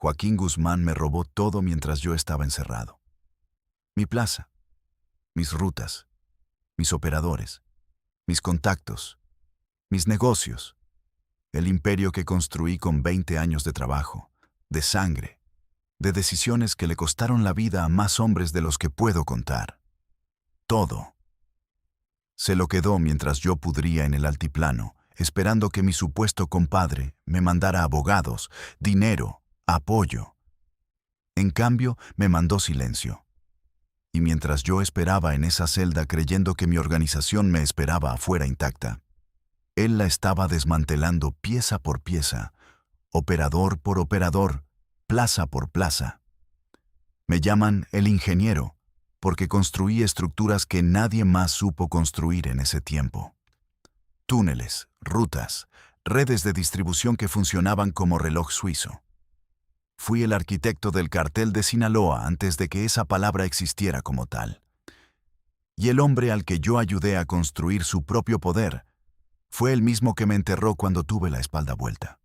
Joaquín Guzmán me robó todo mientras yo estaba encerrado. Mi plaza, mis rutas, mis operadores, mis contactos, mis negocios, el imperio que construí con 20 años de trabajo, de sangre, de decisiones que le costaron la vida a más hombres de los que puedo contar. Todo. Se lo quedó mientras yo pudría en el altiplano, esperando que mi supuesto compadre me mandara abogados, dinero, apoyo. En cambio, me mandó silencio. Y mientras yo esperaba en esa celda creyendo que mi organización me esperaba afuera intacta, él la estaba desmantelando pieza por pieza, operador por operador, plaza por plaza. Me llaman el ingeniero, porque construí estructuras que nadie más supo construir en ese tiempo. Túneles, rutas, redes de distribución que funcionaban como reloj suizo. Fui el arquitecto del cartel de Sinaloa antes de que esa palabra existiera como tal. Y el hombre al que yo ayudé a construir su propio poder fue el mismo que me enterró cuando tuve la espalda vuelta.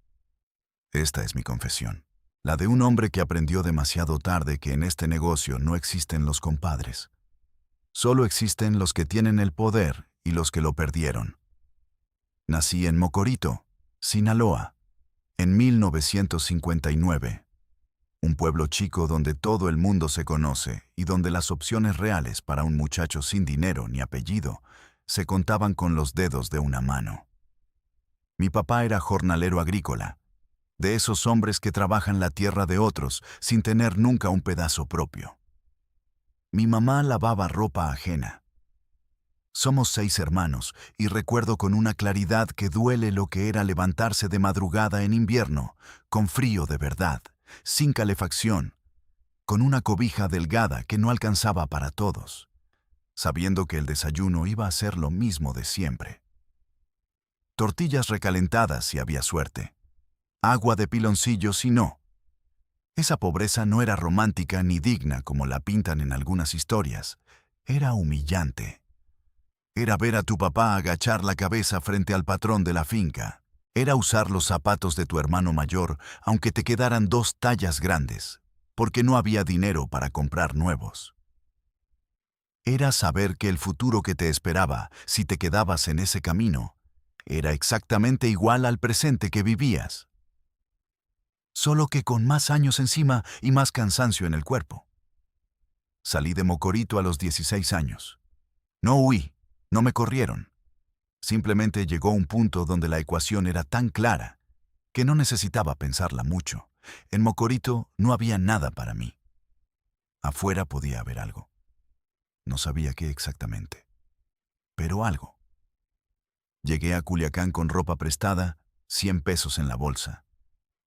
Esta es mi confesión, la de un hombre que aprendió demasiado tarde que en este negocio no existen los compadres. Solo existen los que tienen el poder y los que lo perdieron. Nací en Mocorito, Sinaloa, en 1959. Un pueblo chico donde todo el mundo se conoce y donde las opciones reales para un muchacho sin dinero ni apellido se contaban con los dedos de una mano. Mi papá era jornalero agrícola, de esos hombres que trabajan la tierra de otros sin tener nunca un pedazo propio. Mi mamá lavaba ropa ajena. Somos 6 hermanos y recuerdo con una claridad que duele lo que era levantarse de madrugada en invierno, con frío de verdad, sin calefacción, con una cobija delgada que no alcanzaba para todos, sabiendo que el desayuno iba a ser lo mismo de siempre. Tortillas recalentadas si había suerte, agua de piloncillo si no. Esa pobreza no era romántica ni digna como la pintan en algunas historias, era humillante. Era ver a tu papá agachar la cabeza frente al patrón de la finca. Era usar los zapatos de tu hermano mayor, aunque te quedaran 2 tallas grandes, porque no había dinero para comprar nuevos. Era saber que el futuro que te esperaba, si te quedabas en ese camino, era exactamente igual al presente que vivías. Solo que con más años encima y más cansancio en el cuerpo. Salí de Mocorito a los 16 años. No huí, no me corrieron. Simplemente llegó un punto donde la ecuación era tan clara que no necesitaba pensarla mucho. En Mocorito no había nada para mí. Afuera podía haber algo. No sabía qué exactamente, pero algo. Llegué a Culiacán con ropa prestada, 100 pesos en la bolsa,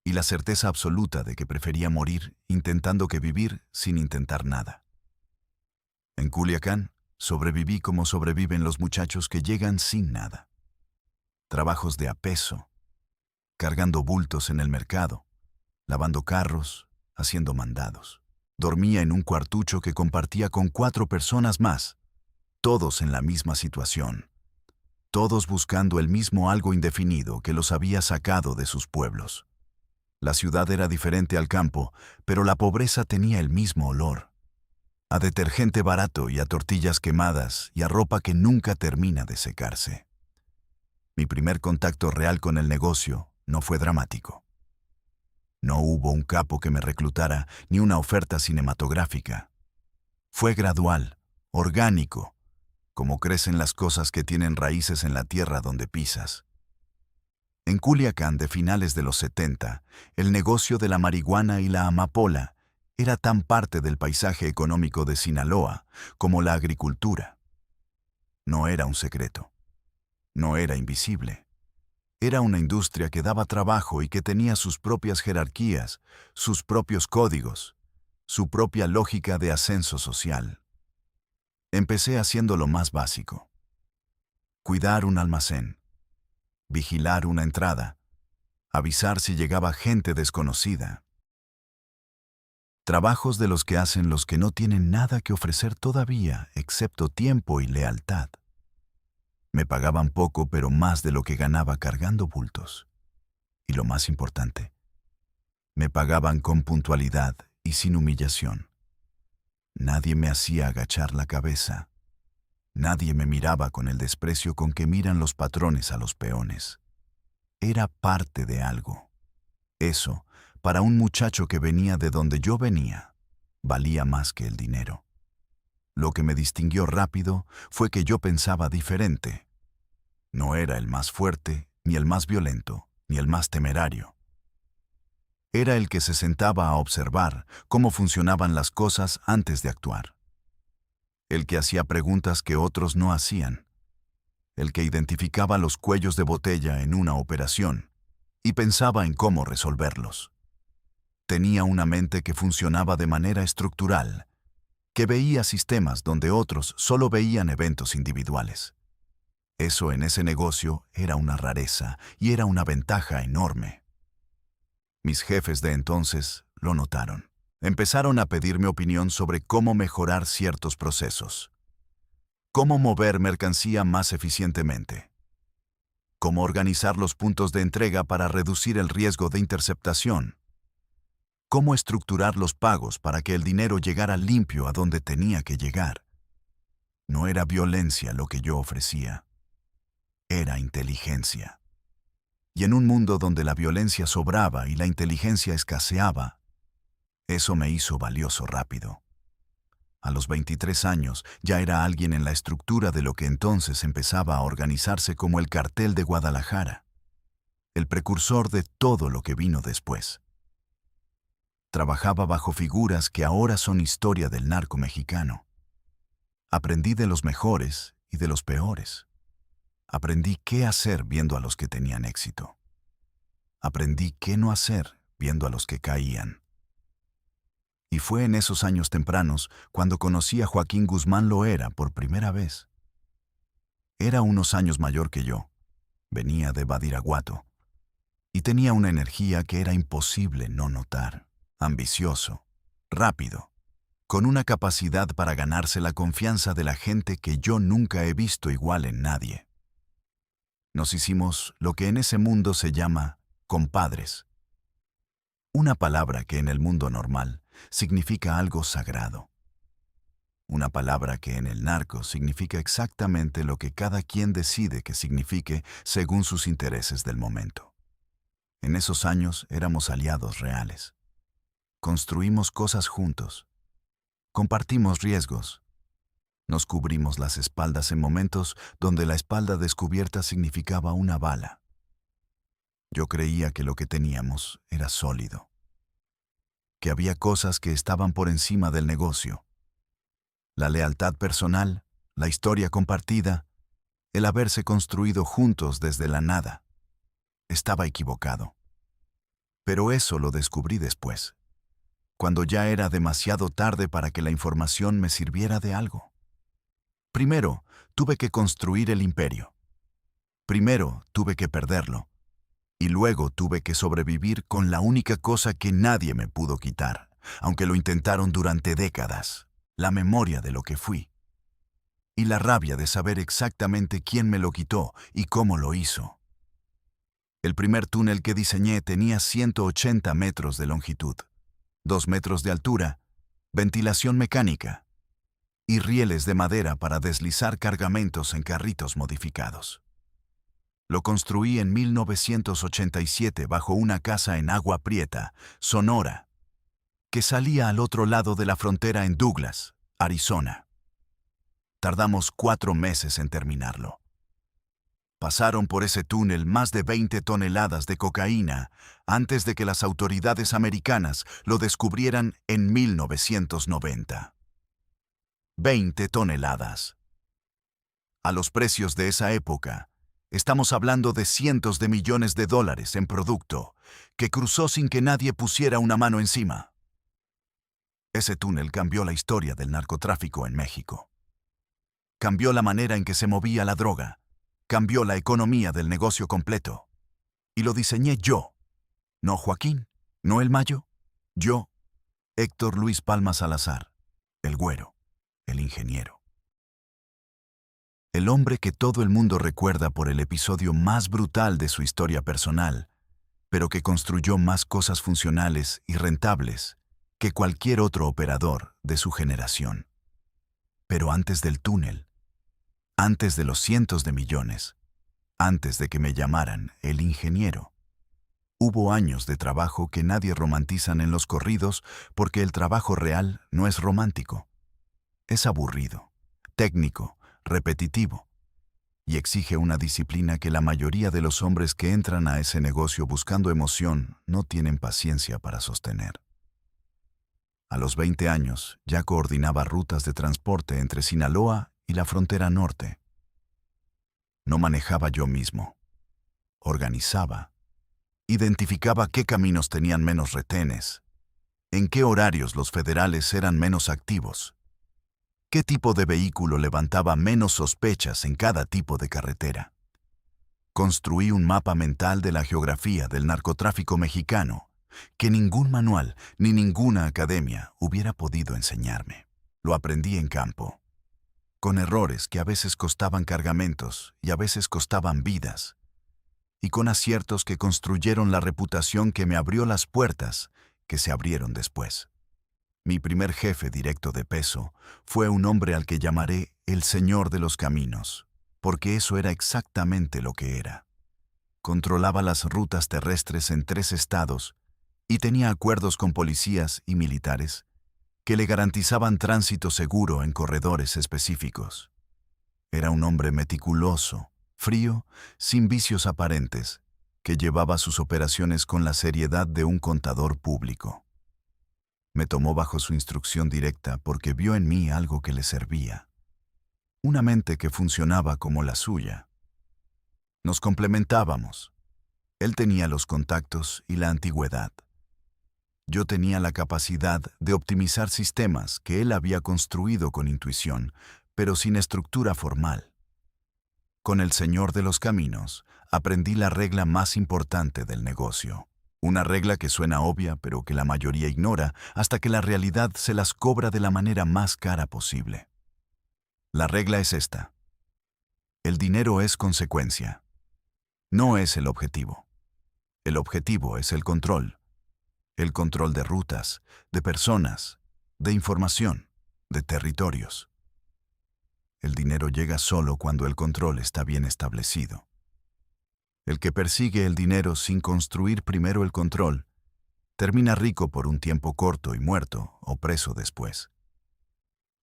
y la certeza absoluta de que prefería morir intentando que vivir sin intentar nada. En Culiacán, sobreviví como sobreviven los muchachos que llegan sin nada. Trabajos de a peso, cargando bultos en el mercado, lavando carros, haciendo mandados. Dormía en un cuartucho que compartía con 4 personas más, todos en la misma situación, todos buscando el mismo algo indefinido que los había sacado de sus pueblos. La ciudad era diferente al campo, pero la pobreza tenía el mismo olor. A detergente barato y a tortillas quemadas y a ropa que nunca termina de secarse. Mi primer contacto real con el negocio no fue dramático. No hubo un capo que me reclutara ni una oferta cinematográfica. Fue gradual, orgánico, como crecen las cosas que tienen raíces en la tierra donde pisas. En Culiacán de finales de los 70, el negocio de la marihuana y la amapola era tan parte del paisaje económico de Sinaloa como la agricultura. No era un secreto. No era invisible. Era una industria que daba trabajo y que tenía sus propias jerarquías, sus propios códigos, su propia lógica de ascenso social. Empecé haciendo lo más básico. Cuidar un almacén, vigilar una entrada, avisar si llegaba gente desconocida. Trabajos de los que hacen los que no tienen nada que ofrecer todavía, excepto tiempo y lealtad. Me pagaban poco, pero más de lo que ganaba cargando bultos. Y lo más importante, Me pagaban con puntualidad y sin humillación. Nadie me hacía agachar la cabeza. Nadie me miraba con el desprecio con que miran los patrones a los peones. Era parte de algo. Eso, para un muchacho que venía de donde yo venía, valía más que el dinero. Lo que me distinguió rápido fue que yo pensaba diferente. No era el más fuerte, ni el más violento, ni el más temerario. Era el que se sentaba a observar cómo funcionaban las cosas antes de actuar. El que hacía preguntas que otros no hacían. El que identificaba los cuellos de botella en una operación y pensaba en cómo resolverlos. Tenía una mente que funcionaba de manera estructural, que veía sistemas donde otros solo veían eventos individuales. Eso en ese negocio era una rareza y era una ventaja enorme. Mis jefes de entonces lo notaron. Empezaron a pedirme opinión sobre cómo mejorar ciertos procesos, cómo mover mercancía más eficientemente, cómo organizar los puntos de entrega para reducir el riesgo de interceptación, cómo estructurar los pagos para que el dinero llegara limpio a donde tenía que llegar. No era violencia lo que yo ofrecía, era inteligencia. Y en un mundo donde la violencia sobraba y la inteligencia escaseaba, eso me hizo valioso rápido. A los 23 años ya era alguien en la estructura de lo que entonces empezaba a organizarse como el Cartel de Guadalajara, el precursor de todo lo que vino después. Trabajaba bajo figuras que ahora son historia del narco mexicano. Aprendí de los mejores y de los peores. Aprendí qué hacer viendo a los que tenían éxito. Aprendí qué no hacer viendo a los que caían. Y fue en esos años tempranos cuando conocí a Joaquín Guzmán Loera por primera vez. Era unos años mayor que yo, venía de Badiraguato, y tenía una energía que era imposible no notar. Ambicioso, rápido, con una capacidad para ganarse la confianza de la gente que yo nunca he visto igual en nadie. Nos hicimos lo que en ese mundo se llama compadres. Una palabra que en el mundo normal significa algo sagrado. Una palabra que en el narco significa exactamente lo que cada quien decide que signifique según sus intereses del momento. En esos años éramos aliados reales. Construimos cosas juntos. Compartimos riesgos. Nos cubrimos las espaldas en momentos donde la espalda descubierta significaba una bala. Yo creía que lo que teníamos era sólido, que había cosas que estaban por encima del negocio. La lealtad personal, la historia compartida, el haberse construido juntos desde la nada. Estaba equivocado. Pero eso lo descubrí después, cuando ya era demasiado tarde para que la información me sirviera de algo. Primero, tuve que construir el imperio. Primero, tuve que perderlo. Y luego tuve que sobrevivir con la única cosa que nadie me pudo quitar, aunque lo intentaron durante décadas, la memoria de lo que fui. Y la rabia de saber exactamente quién me lo quitó y cómo lo hizo. El primer túnel que diseñé tenía 180 metros de longitud, 2 metros de altura, ventilación mecánica y rieles de madera para deslizar cargamentos en carritos modificados. Lo construí en 1987 bajo una casa en Agua Prieta, Sonora, que salía al otro lado de la frontera en Douglas, Arizona. Tardamos 4 meses en terminarlo. Pasaron por ese túnel más de 20 toneladas de cocaína antes de que las autoridades americanas lo descubrieran en 1990. 20 toneladas. A los precios de esa época, estamos hablando de cientos de millones de dólares en producto que cruzó sin que nadie pusiera una mano encima. Ese túnel cambió la historia del narcotráfico en México. Cambió la manera en que se movía la droga. Cambió la economía del negocio completo. Y lo diseñé yo. No Joaquín, no el Mayo. Yo, Héctor Luis Palma Salazar, el güero, el ingeniero. El hombre que todo el mundo recuerda por el episodio más brutal de su historia personal, pero que construyó más cosas funcionales y rentables que cualquier otro operador de su generación. Pero antes del túnel, antes de los cientos de millones, antes de que me llamaran el ingeniero, hubo años de trabajo que nadie romantizan en los corridos porque el trabajo real no es romántico. Es aburrido, técnico, repetitivo y exige una disciplina que la mayoría de los hombres que entran a ese negocio buscando emoción no tienen paciencia para sostener. A los 20 años ya coordinaba rutas de transporte entre Sinaloa y la frontera norte. No manejaba yo mismo. Organizaba. Identificaba qué caminos tenían menos retenes, en qué horarios los federales eran menos activos, qué tipo de vehículo levantaba menos sospechas en cada tipo de carretera. Construí un mapa mental de la geografía del narcotráfico mexicano que ningún manual ni ninguna academia hubiera podido enseñarme. Lo aprendí en campo, con errores que a veces costaban cargamentos y a veces costaban vidas, y con aciertos que construyeron la reputación que me abrió las puertas que se abrieron después. Mi primer jefe directo de peso fue un hombre al que llamaré el Señor de los Caminos, porque eso era exactamente lo que era. Controlaba las rutas terrestres en 3 estados y tenía acuerdos con policías y militares que le garantizaban tránsito seguro en corredores específicos. Era un hombre meticuloso, frío, sin vicios aparentes, que llevaba sus operaciones con la seriedad de un contador público. Me tomó bajo su instrucción directa porque vio en mí algo que le servía. Una mente que funcionaba como la suya. Nos complementábamos. Él tenía los contactos y la antigüedad. Yo tenía la capacidad de optimizar sistemas que él había construido con intuición, pero sin estructura formal. Con el Señor de los Caminos, aprendí la regla más importante del negocio. Una regla que suena obvia, pero que la mayoría ignora hasta que la realidad se las cobra de la manera más cara posible. La regla es esta. El dinero es consecuencia. No es el objetivo. El objetivo es el control. El control de rutas, de personas, de información, de territorios. El dinero llega solo cuando el control está bien establecido. El que persigue el dinero sin construir primero el control, termina rico por un tiempo corto y muerto o preso después.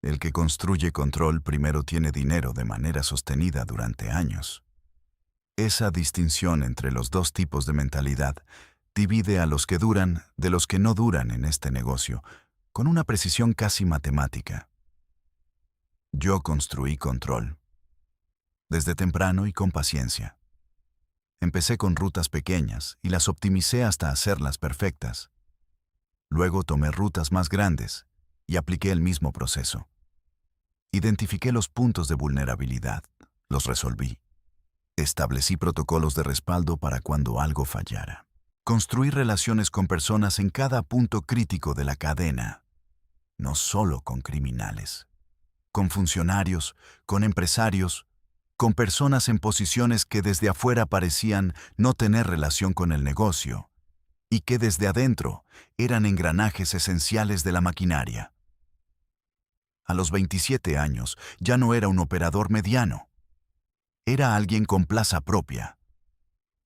El que construye control primero tiene dinero de manera sostenida durante años. Esa distinción entre los dos tipos de mentalidad divide a los que duran de los que no duran en este negocio, con una precisión casi matemática. Yo construí control. Desde temprano y con paciencia. Empecé con rutas pequeñas y las optimicé hasta hacerlas perfectas. Luego tomé rutas más grandes y apliqué el mismo proceso. Identifiqué los puntos de vulnerabilidad, los resolví. Establecí protocolos de respaldo para cuando algo fallara. Construí relaciones con personas en cada punto crítico de la cadena, no solo con criminales, con funcionarios, con empresarios, con personas en posiciones que desde afuera parecían no tener relación con el negocio y que desde adentro eran engranajes esenciales de la maquinaria. A los 27 años ya no era un operador mediano. Era alguien con plaza propia.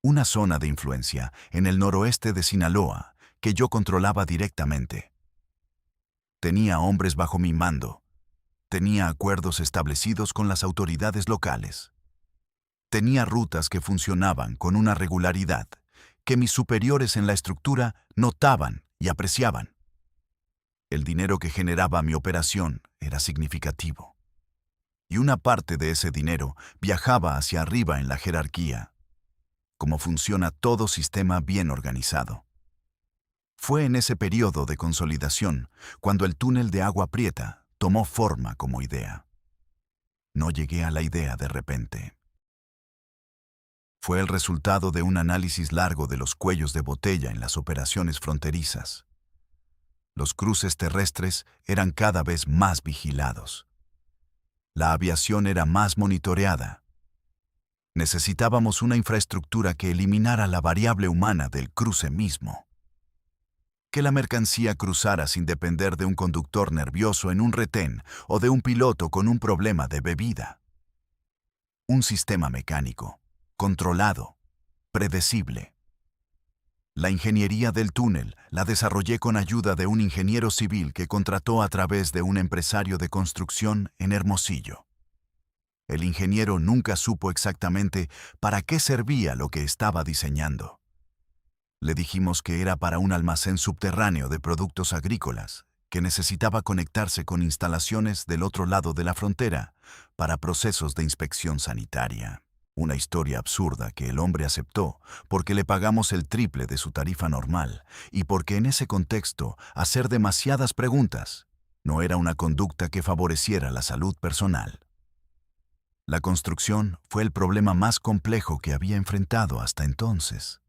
Una zona de influencia en el noroeste de Sinaloa que yo controlaba directamente. Tenía hombres bajo mi mando. Tenía acuerdos establecidos con las autoridades locales. Tenía rutas que funcionaban con una regularidad que mis superiores en la estructura notaban y apreciaban. El dinero que generaba mi operación era significativo. Y una parte de ese dinero viajaba hacia arriba en la jerarquía, como funciona todo sistema bien organizado. Fue en ese periodo de consolidación cuando el túnel de Agua Prieta tomó forma como idea. No llegué a la idea de repente. Fue el resultado de un análisis largo de los cuellos de botella en las operaciones fronterizas. Los cruces terrestres eran cada vez más vigilados. La aviación era más monitoreada. Necesitábamos una infraestructura que eliminara la variable humana del cruce mismo. Que la mercancía cruzara sin depender de un conductor nervioso en un retén o de un piloto con un problema de bebida. Un sistema mecánico, controlado, predecible. La ingeniería del túnel la desarrollé con ayuda de un ingeniero civil que contrató a través de un empresario de construcción en Hermosillo. El ingeniero nunca supo exactamente para qué servía lo que estaba diseñando. Le dijimos que era para un almacén subterráneo de productos agrícolas, que necesitaba conectarse con instalaciones del otro lado de la frontera para procesos de inspección sanitaria. Una historia absurda que el hombre aceptó porque le pagamos el triple de su tarifa normal y porque en ese contexto hacer demasiadas preguntas no era una conducta que favoreciera la salud personal. La construcción fue el problema más complejo que había enfrentado hasta entonces.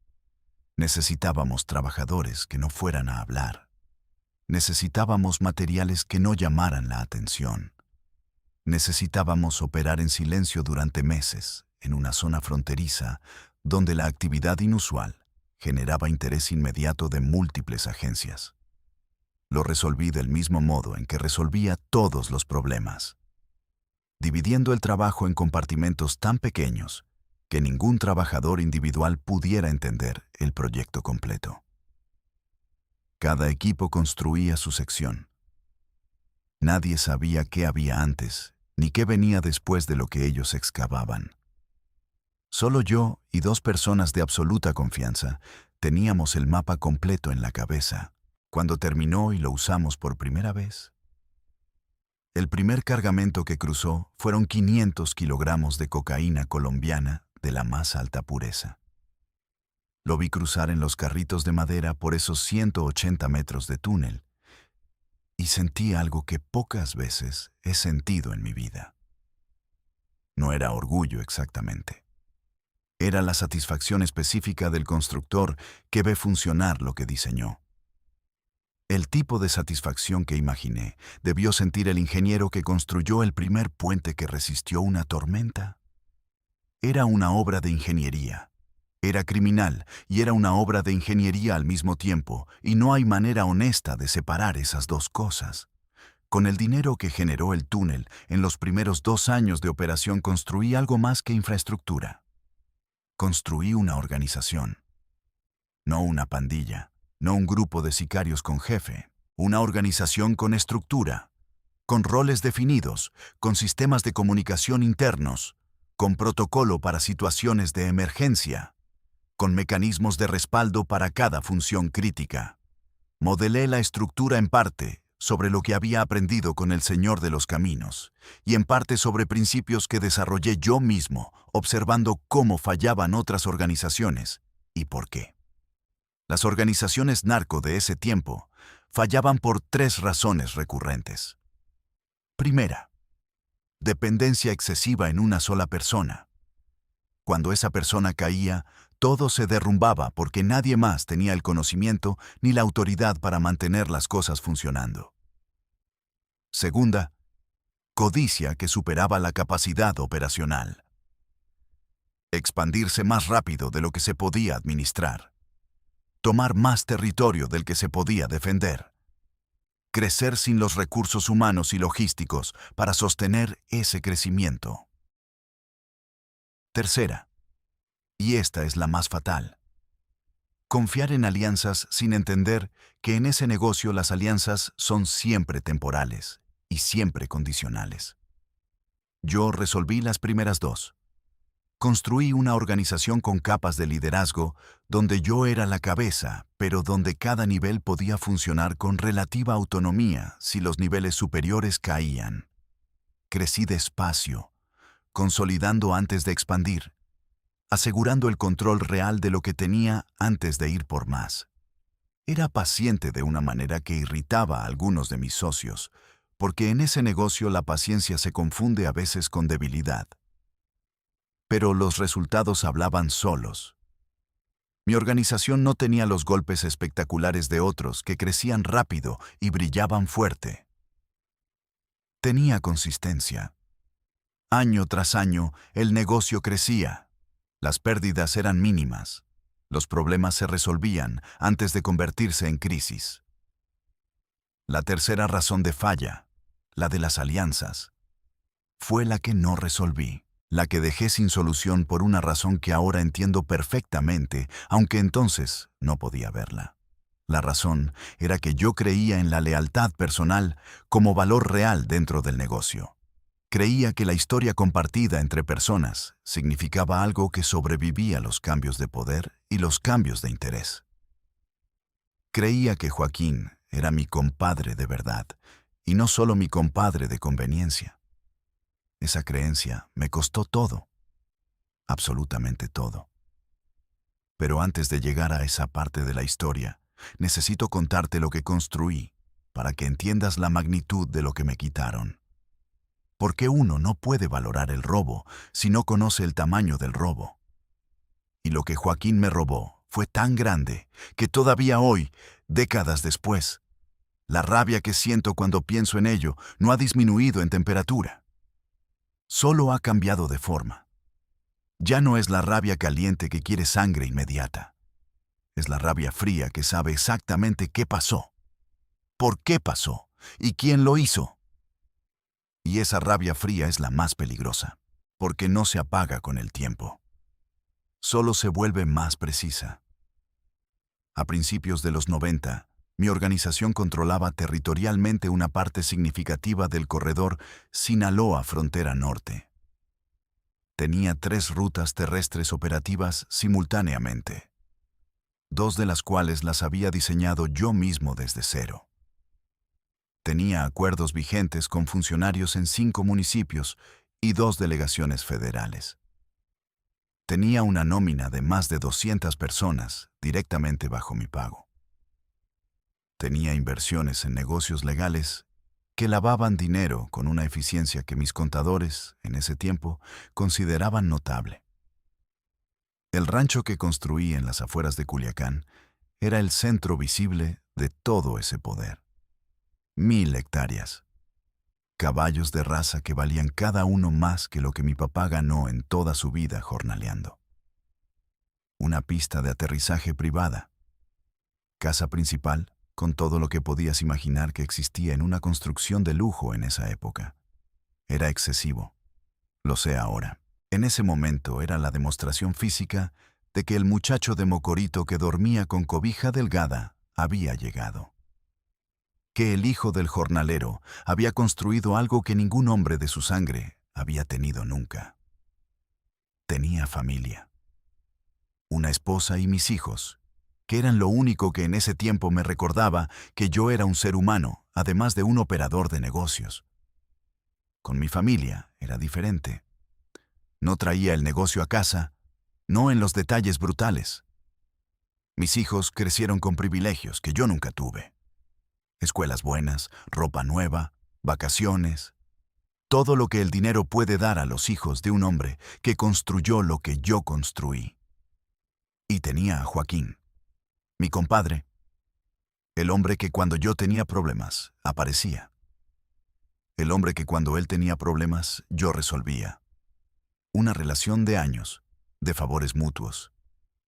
Necesitábamos trabajadores que no fueran a hablar. Necesitábamos materiales que no llamaran la atención. Necesitábamos operar en silencio durante meses, en una zona fronteriza, donde la actividad inusual generaba interés inmediato de múltiples agencias. Lo resolví del mismo modo en que resolvía todos los problemas, dividiendo el trabajo en compartimentos tan pequeños que ningún trabajador individual pudiera entender el proyecto completo. Cada equipo construía su sección. Nadie sabía qué había antes, ni qué venía después de lo que ellos excavaban. Solo yo y 2 personas de absoluta confianza teníamos el mapa completo en la cabeza. Cuando terminó y lo usamos por primera vez, el primer cargamento que cruzó fueron 500 kilogramos de cocaína colombiana de la más alta pureza. Lo vi cruzar en los carritos de madera por esos 180 metros de túnel y sentí algo que pocas veces he sentido en mi vida. No era orgullo exactamente. Era la satisfacción específica del constructor que ve funcionar lo que diseñó. El tipo de satisfacción que imaginé debió sentir el ingeniero que construyó el primer puente que resistió una tormenta. Era una obra de ingeniería. Era criminal y era una obra de ingeniería al mismo tiempo, y no hay manera honesta de separar esas dos cosas. Con el dinero que generó el túnel, en los primeros 2 años de operación construí algo más que infraestructura. Construí una organización. No una pandilla, no un grupo de sicarios con jefe. Una organización con estructura, con roles definidos, con sistemas de comunicación internos, con protocolo para situaciones de emergencia, con mecanismos de respaldo para cada función crítica. Modelé la estructura en parte sobre lo que había aprendido con el Señor de los Caminos, y en parte sobre principios que desarrollé yo mismo, observando cómo fallaban otras organizaciones y por qué. Las organizaciones narco de ese tiempo fallaban por 3 razones recurrentes. Primera, dependencia excesiva en una sola persona. Cuando esa persona caía, todo se derrumbaba porque nadie más tenía el conocimiento ni la autoridad para mantener las cosas funcionando. Segunda, codicia que superaba la capacidad operacional. Expandirse más rápido de lo que se podía administrar. Tomar más territorio del que se podía defender. Crecer sin los recursos humanos y logísticos para sostener ese crecimiento. Tercera, y esta es la más fatal. Confiar en alianzas sin entender que en ese negocio las alianzas son siempre temporales y siempre condicionales. Yo resolví las primeras 2. Construí una organización con capas de liderazgo donde yo era la cabeza, pero donde cada nivel podía funcionar con relativa autonomía si los niveles superiores caían. Crecí despacio, consolidando antes de expandir, asegurando el control real de lo que tenía antes de ir por más. Era paciente de una manera que irritaba a algunos de mis socios, porque en ese negocio la paciencia se confunde a veces con debilidad. Pero los resultados hablaban solos. Mi organización no tenía los golpes espectaculares de otros que crecían rápido y brillaban fuerte. Tenía consistencia. Año tras año, el negocio crecía, Las pérdidas eran mínimas. Los problemas se resolvían antes de convertirse en crisis. La tercera razón de falla, la de las alianzas, fue la que no resolví, la que dejé sin solución por una razón que ahora entiendo perfectamente, aunque entonces no podía verla. La razón era que yo creía en la lealtad personal como valor real dentro del negocio. Creía que la historia compartida entre personas significaba algo que sobrevivía a los cambios de poder y los cambios de interés. Creía que Joaquín era mi compadre de verdad, y no solo mi compadre de conveniencia. Esa creencia me costó todo, absolutamente todo. Pero antes de llegar a esa parte de la historia, necesito contarte lo que construí, para que entiendas la magnitud de lo que me quitaron. Porque uno no puede valorar el robo si no conoce el tamaño del robo. Y lo que Joaquín me robó fue tan grande que todavía hoy, décadas después, la rabia que siento cuando pienso en ello no ha disminuido en temperatura. Solo ha cambiado de forma. Ya no es la rabia caliente que quiere sangre inmediata. Es la rabia fría que sabe exactamente qué pasó, por qué pasó y quién lo hizo. Y esa rabia fría es la más peligrosa, porque no se apaga con el tiempo. Solo se vuelve más precisa. A principios de los 90, mi organización controlaba territorialmente una parte significativa del corredor Sinaloa frontera norte. Tenía 3 rutas terrestres operativas simultáneamente, 2 de las cuales las había diseñado yo mismo desde cero. Tenía acuerdos vigentes con funcionarios en 5 municipios y 2 delegaciones federales. Tenía una nómina de más de 200 personas directamente bajo mi pago. Tenía inversiones en negocios legales que lavaban dinero con una eficiencia que mis contadores, en ese tiempo, consideraban notable. El rancho que construí en las afueras de Culiacán era el centro visible de todo ese poder. 1000 hectáreas. Caballos de raza que valían cada uno más que lo que mi papá ganó en toda su vida jornaleando. Una pista de aterrizaje privada. Casa principal, con todo lo que podías imaginar que existía en una construcción de lujo en esa época. Era excesivo. Lo sé ahora. En ese momento era la demostración física de que el muchacho de Mocorito que dormía con cobija delgada había llegado. Que el hijo del jornalero había construido algo que ningún hombre de su sangre había tenido nunca. Tenía familia. Una esposa y mis hijos, que eran lo único que en ese tiempo me recordaba que yo era un ser humano, además de un operador de negocios. Con mi familia era diferente. No traía el negocio a casa, no en los detalles brutales. Mis hijos crecieron con privilegios que yo nunca tuve. Escuelas buenas, ropa nueva, vacaciones. Todo lo que el dinero puede dar a los hijos de un hombre que construyó lo que yo construí. Y tenía a Joaquín, mi compadre, el hombre que cuando yo tenía problemas, aparecía. El hombre que cuando él tenía problemas, yo resolvía. Una relación de años, de favores mutuos,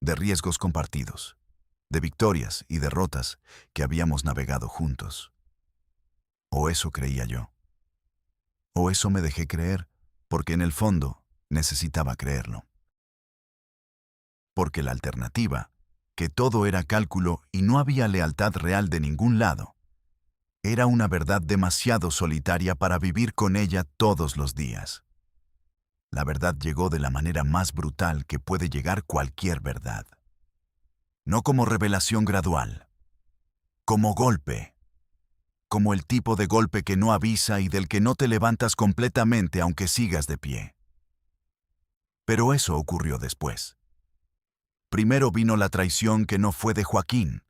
de riesgos compartidos, de victorias y derrotas que habíamos navegado juntos. O eso creía yo. O eso me dejé creer, porque en el fondo necesitaba creerlo. Porque la alternativa, que todo era cálculo y no había lealtad real de ningún lado, era una verdad demasiado solitaria para vivir con ella todos los días. La verdad llegó de la manera más brutal que puede llegar cualquier verdad. No como revelación gradual, como golpe, como el tipo de golpe que no avisa y del que no te levantas completamente aunque sigas de pie. Pero eso ocurrió después. Primero vino la traición que no fue de Joaquín.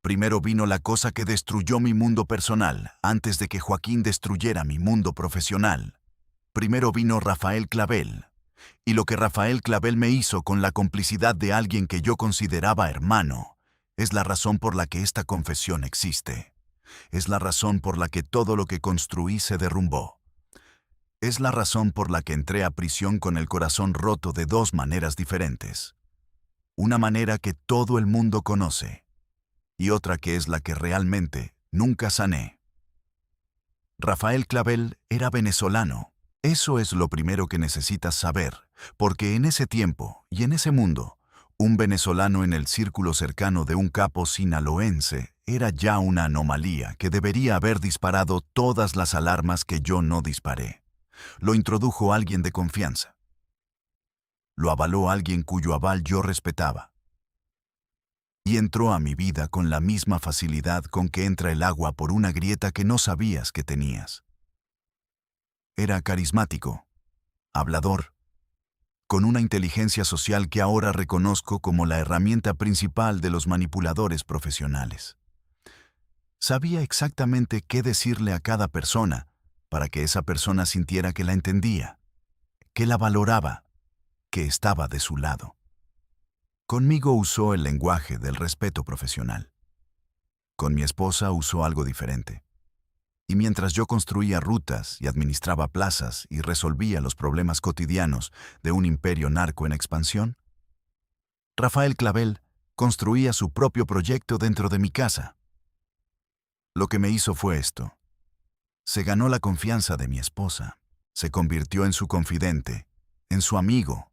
Primero vino la cosa que destruyó mi mundo personal antes de que Joaquín destruyera mi mundo profesional. Primero vino Rafael Clavel, y lo que Rafael Clavel me hizo con la complicidad de alguien que yo consideraba hermano, es la razón por la que esta confesión existe. Es la razón por la que todo lo que construí se derrumbó. Es la razón por la que entré a prisión con el corazón roto de dos maneras diferentes. Una manera que todo el mundo conoce y otra que es la que realmente nunca sané. Rafael Clavel era venezolano. Eso es lo primero que necesitas saber, porque en ese tiempo y en ese mundo, un venezolano en el círculo cercano de un capo sinaloense era ya una anomalía que debería haber disparado todas las alarmas que yo no disparé. Lo introdujo alguien de confianza. Lo avaló alguien cuyo aval yo respetaba. Y entró a mi vida con la misma facilidad con que entra el agua por una grieta que no sabías que tenías. Era carismático, hablador, con una inteligencia social que ahora reconozco como la herramienta principal de los manipuladores profesionales. Sabía exactamente qué decirle a cada persona para que esa persona sintiera que la entendía, que la valoraba, que estaba de su lado. Conmigo usó el lenguaje del respeto profesional. Con mi esposa usó algo diferente. Y mientras yo construía rutas y administraba plazas y resolvía los problemas cotidianos de un imperio narco en expansión, Rafael Clavel construía su propio proyecto dentro de mi casa. Lo que me hizo fue esto. Se ganó la confianza de mi esposa. Se convirtió en su confidente, en su amigo,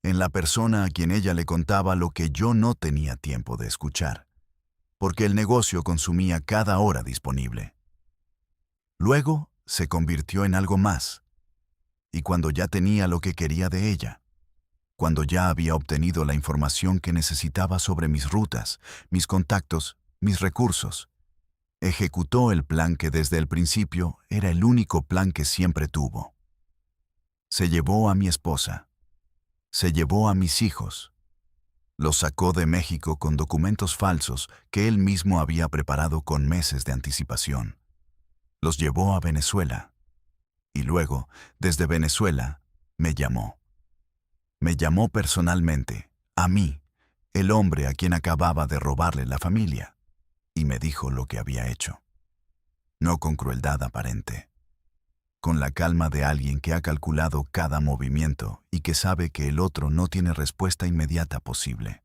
en la persona a quien ella le contaba lo que yo no tenía tiempo de escuchar, porque el negocio consumía cada hora disponible. Luego se convirtió en algo más, y cuando ya tenía lo que quería de ella, cuando ya había obtenido la información que necesitaba sobre mis rutas, mis contactos, mis recursos, ejecutó el plan que desde el principio era el único plan que siempre tuvo. Se llevó a mi esposa. Se llevó a mis hijos. Los sacó de México con documentos falsos que él mismo había preparado con meses de anticipación. Los llevó a Venezuela. Y luego, desde Venezuela, me llamó. Me llamó personalmente, a mí, el hombre a quien acababa de robarle la familia, y me dijo lo que había hecho. No con crueldad aparente. Con la calma de alguien que ha calculado cada movimiento y que sabe que el otro no tiene respuesta inmediata posible.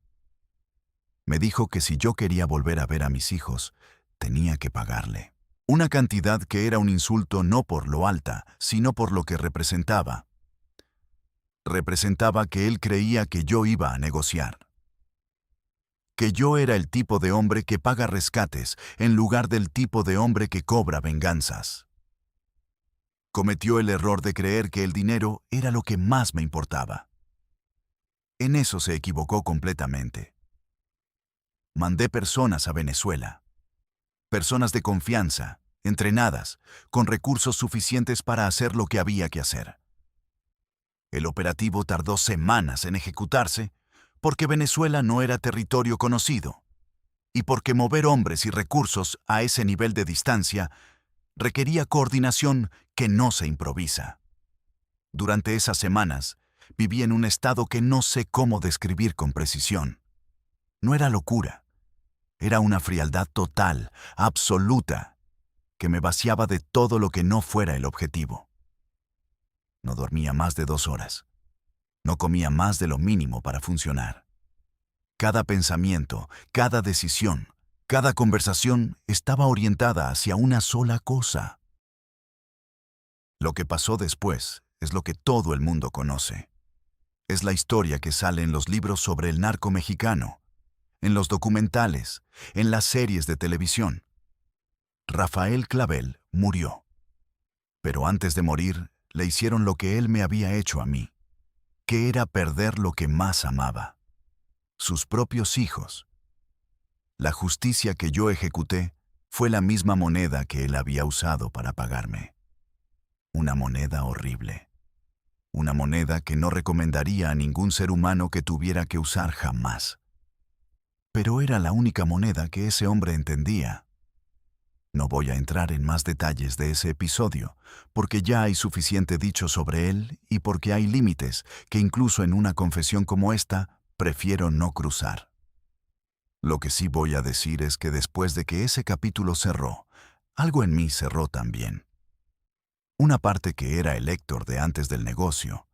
Me dijo que si yo quería volver a ver a mis hijos, tenía que pagarle. Una cantidad que era un insulto no por lo alta, sino por lo que representaba. Representaba que él creía que yo iba a negociar. Que yo era el tipo de hombre que paga rescates en lugar del tipo de hombre que cobra venganzas. Cometió el error de creer que el dinero era lo que más me importaba. En eso se equivocó completamente. Mandé personas a Venezuela. Personas de confianza, entrenadas, con recursos suficientes para hacer lo que había que hacer. El operativo tardó semanas en ejecutarse porque Venezuela no era territorio conocido y porque mover hombres y recursos a ese nivel de distancia requería coordinación que no se improvisa. Durante esas semanas, viví en un estado que no sé cómo describir con precisión. No era locura. Era una frialdad total, absoluta, que me vaciaba de todo lo que no fuera el objetivo. No dormía más de 2 horas. No comía más de lo mínimo para funcionar. Cada pensamiento, cada decisión, cada conversación estaba orientada hacia una sola cosa. Lo que pasó después es lo que todo el mundo conoce. Es la historia que sale en los libros sobre el narco mexicano, en los documentales, en las series de televisión. Rafael Clavel murió. Pero antes de morir, le hicieron lo que él me había hecho a mí, que era perder lo que más amaba: sus propios hijos. La justicia que yo ejecuté fue la misma moneda que él había usado para pagarme. Una moneda horrible. Una moneda que no recomendaría a ningún ser humano que tuviera que usar jamás. Pero era la única moneda que ese hombre entendía. No voy a entrar en más detalles de ese episodio, porque ya hay suficiente dicho sobre él y porque hay límites que incluso en una confesión como esta prefiero no cruzar. Lo que sí voy a decir es que después de que ese capítulo cerró, algo en mí cerró también. Una parte que era el Héctor de antes del negocio,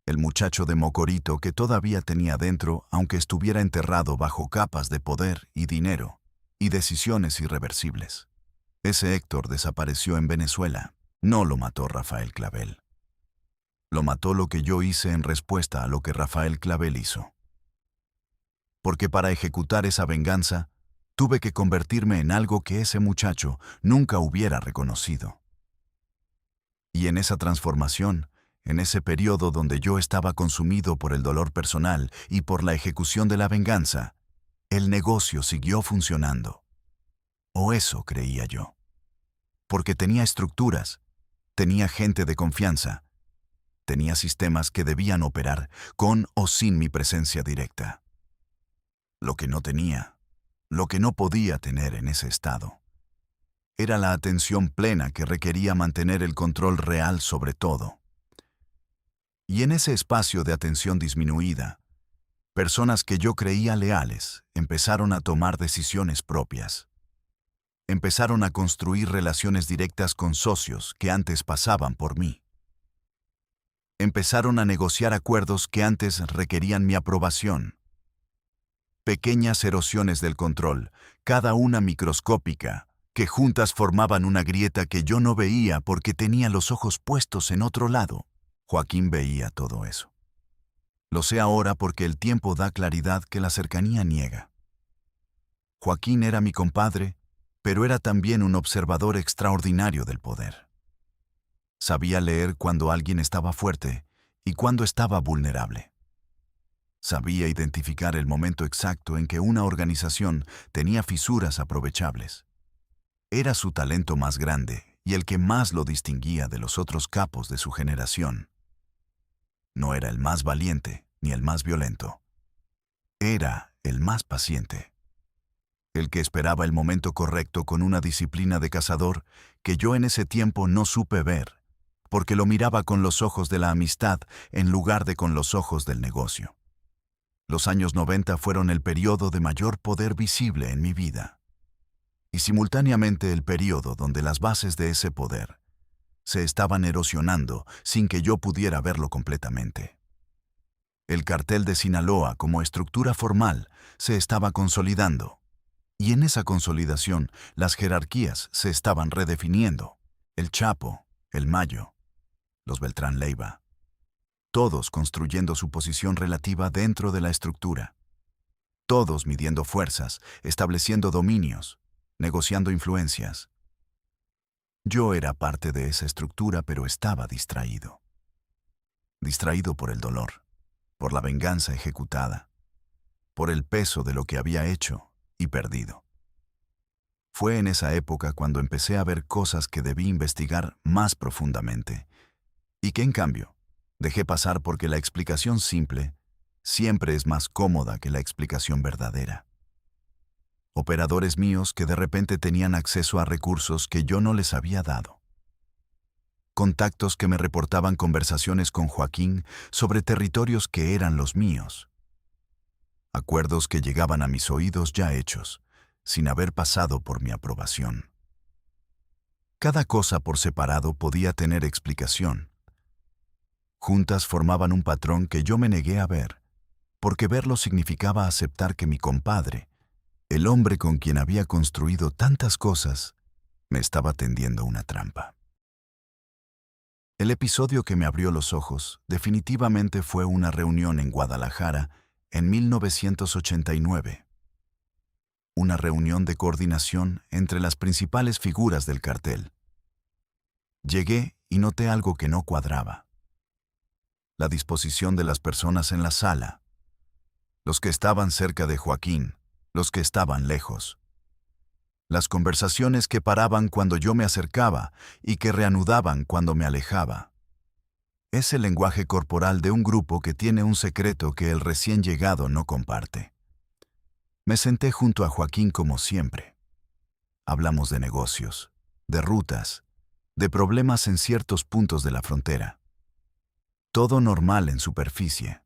el muchacho de Mocorito que todavía tenía dentro, aunque estuviera enterrado bajo capas de poder y dinero y decisiones irreversibles. Ese Héctor desapareció en Venezuela. No lo mató Rafael Clavel. Lo mató lo que yo hice en respuesta a lo que Rafael Clavel hizo. Porque para ejecutar esa venganza, tuve que convertirme en algo que ese muchacho nunca hubiera reconocido. Y en esa transformación, en ese periodo donde yo estaba consumido por el dolor personal y por la ejecución de la venganza, el negocio siguió funcionando. O eso creía yo. Porque tenía estructuras, tenía gente de confianza, tenía sistemas que debían operar con o sin mi presencia directa. Lo que no tenía, lo que no podía tener en ese estado, era la atención plena que requería mantener el control real sobre todo. Y en ese espacio de atención disminuida, personas que yo creía leales empezaron a tomar decisiones propias. Empezaron a construir relaciones directas con socios que antes pasaban por mí. Empezaron a negociar acuerdos que antes requerían mi aprobación. Pequeñas erosiones del control, cada una microscópica, que juntas formaban una grieta que yo no veía porque tenía los ojos puestos en otro lado. Joaquín veía todo eso. Lo sé ahora porque el tiempo da claridad que la cercanía niega. Joaquín era mi compadre, pero era también un observador extraordinario del poder. Sabía leer cuando alguien estaba fuerte y cuando estaba vulnerable. Sabía identificar el momento exacto en que una organización tenía fisuras aprovechables. Era su talento más grande y el que más lo distinguía de los otros capos de su generación. No era el más valiente ni el más violento. Era el más paciente. El que esperaba el momento correcto con una disciplina de cazador que yo en ese tiempo no supe ver, porque lo miraba con los ojos de la amistad en lugar de con los ojos del negocio. Los años 90 fueron el periodo de mayor poder visible en mi vida. Y simultáneamente el periodo donde las bases de ese poder se estaban erosionando sin que yo pudiera verlo completamente. El cartel de Sinaloa como estructura formal se estaba consolidando, y en esa consolidación las jerarquías se estaban redefiniendo. El Chapo, el Mayo, los Beltrán Leiva, todos construyendo su posición relativa dentro de la estructura, todos midiendo fuerzas, estableciendo dominios, negociando influencias. Yo era parte de esa estructura, pero estaba distraído. Distraído por el dolor, por la venganza ejecutada, por el peso de lo que había hecho y perdido. Fue en esa época cuando empecé a ver cosas que debí investigar más profundamente, y que en cambio dejé pasar porque la explicación simple siempre es más cómoda que la explicación verdadera. Operadores míos que de repente tenían acceso a recursos que yo no les había dado. Contactos que me reportaban conversaciones con Joaquín sobre territorios que eran los míos. Acuerdos que llegaban a mis oídos ya hechos, sin haber pasado por mi aprobación. Cada cosa por separado podía tener explicación. Juntas formaban un patrón que yo me negué a ver, porque verlo significaba aceptar que mi compadre, el hombre con quien había construido tantas cosas, me estaba tendiendo una trampa. El episodio que me abrió los ojos definitivamente fue una reunión en Guadalajara en 1989. Una reunión de coordinación entre las principales figuras del cartel. Llegué y noté algo que no cuadraba. La disposición de las personas en la sala. Los que estaban cerca de Joaquín, los que estaban lejos. Las conversaciones que paraban cuando yo me acercaba y que reanudaban cuando me alejaba. Es el lenguaje corporal de un grupo que tiene un secreto que el recién llegado no comparte. Me senté junto a Joaquín como siempre. Hablamos de negocios, de rutas, de problemas en ciertos puntos de la frontera. Todo normal en superficie.